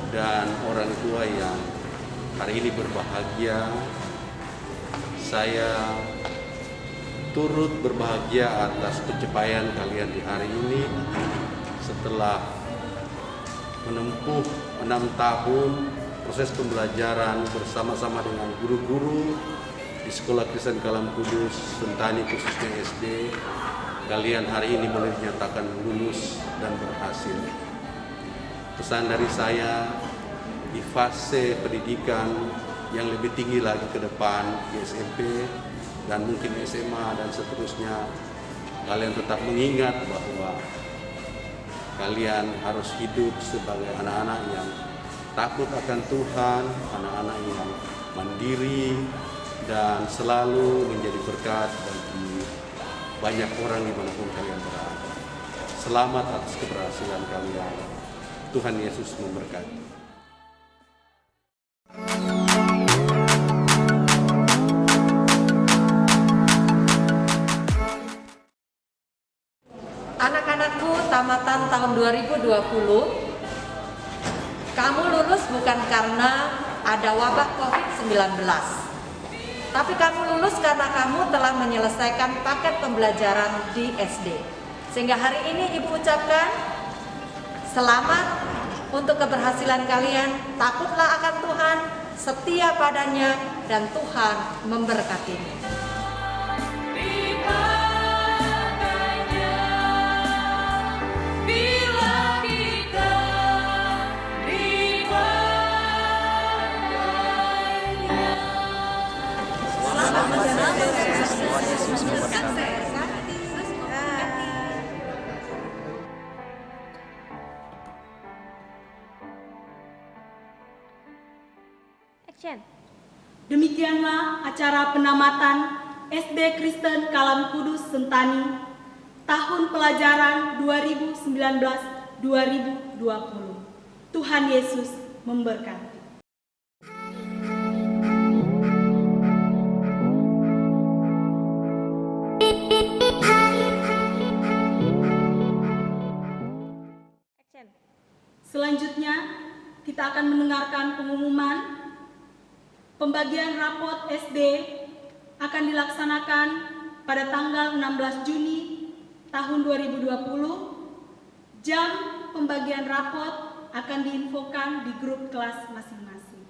dan orang tua yang hari ini berbahagia. Saya turut berbahagia atas pencapaian kalian di hari ini setelah menempuh 6 tahun proses pembelajaran bersama-sama dengan guru-guru di Sekolah Kristen Kalam Kudus Sentani khususnya SD. Kalian hari ini boleh dinyatakan lulus dan berhasil. Pesan dari saya, di fase pendidikan yang lebih tinggi lagi ke depan di SMP dan mungkin SMA dan seterusnya, kalian tetap mengingat bahwa kalian harus hidup sebagai anak-anak yang takut akan Tuhan, anak-anak yang mandiri dan selalu menjadi berkat bagi banyak orang dimanapun kalian berada. Selamat atas keberhasilan kalian. Tuhan Yesus memberkati. Anak-anakku tamatan tahun 2020, kamu lulus bukan karena ada wabah COVID-19. Tapi kamu lulus karena kamu telah menyelesaikan paket pembelajaran di SD. Sehingga hari ini Ibu ucapkan selamat untuk keberhasilan kalian. Takutlah akan Tuhan, setia padanya, dan Tuhan memberkatimu. Demikianlah acara penamatan SD Kristen Kalam Kudus Sentani tahun pelajaran 2019-2020. Tuhan Yesus memberkati. Selanjutnya, kita akan mendengarkan pengumuman. Pembagian rapot SD akan dilaksanakan pada tanggal 16 Juni tahun 2020. Jam pembagian rapot akan diinfokan di grup kelas masing-masing.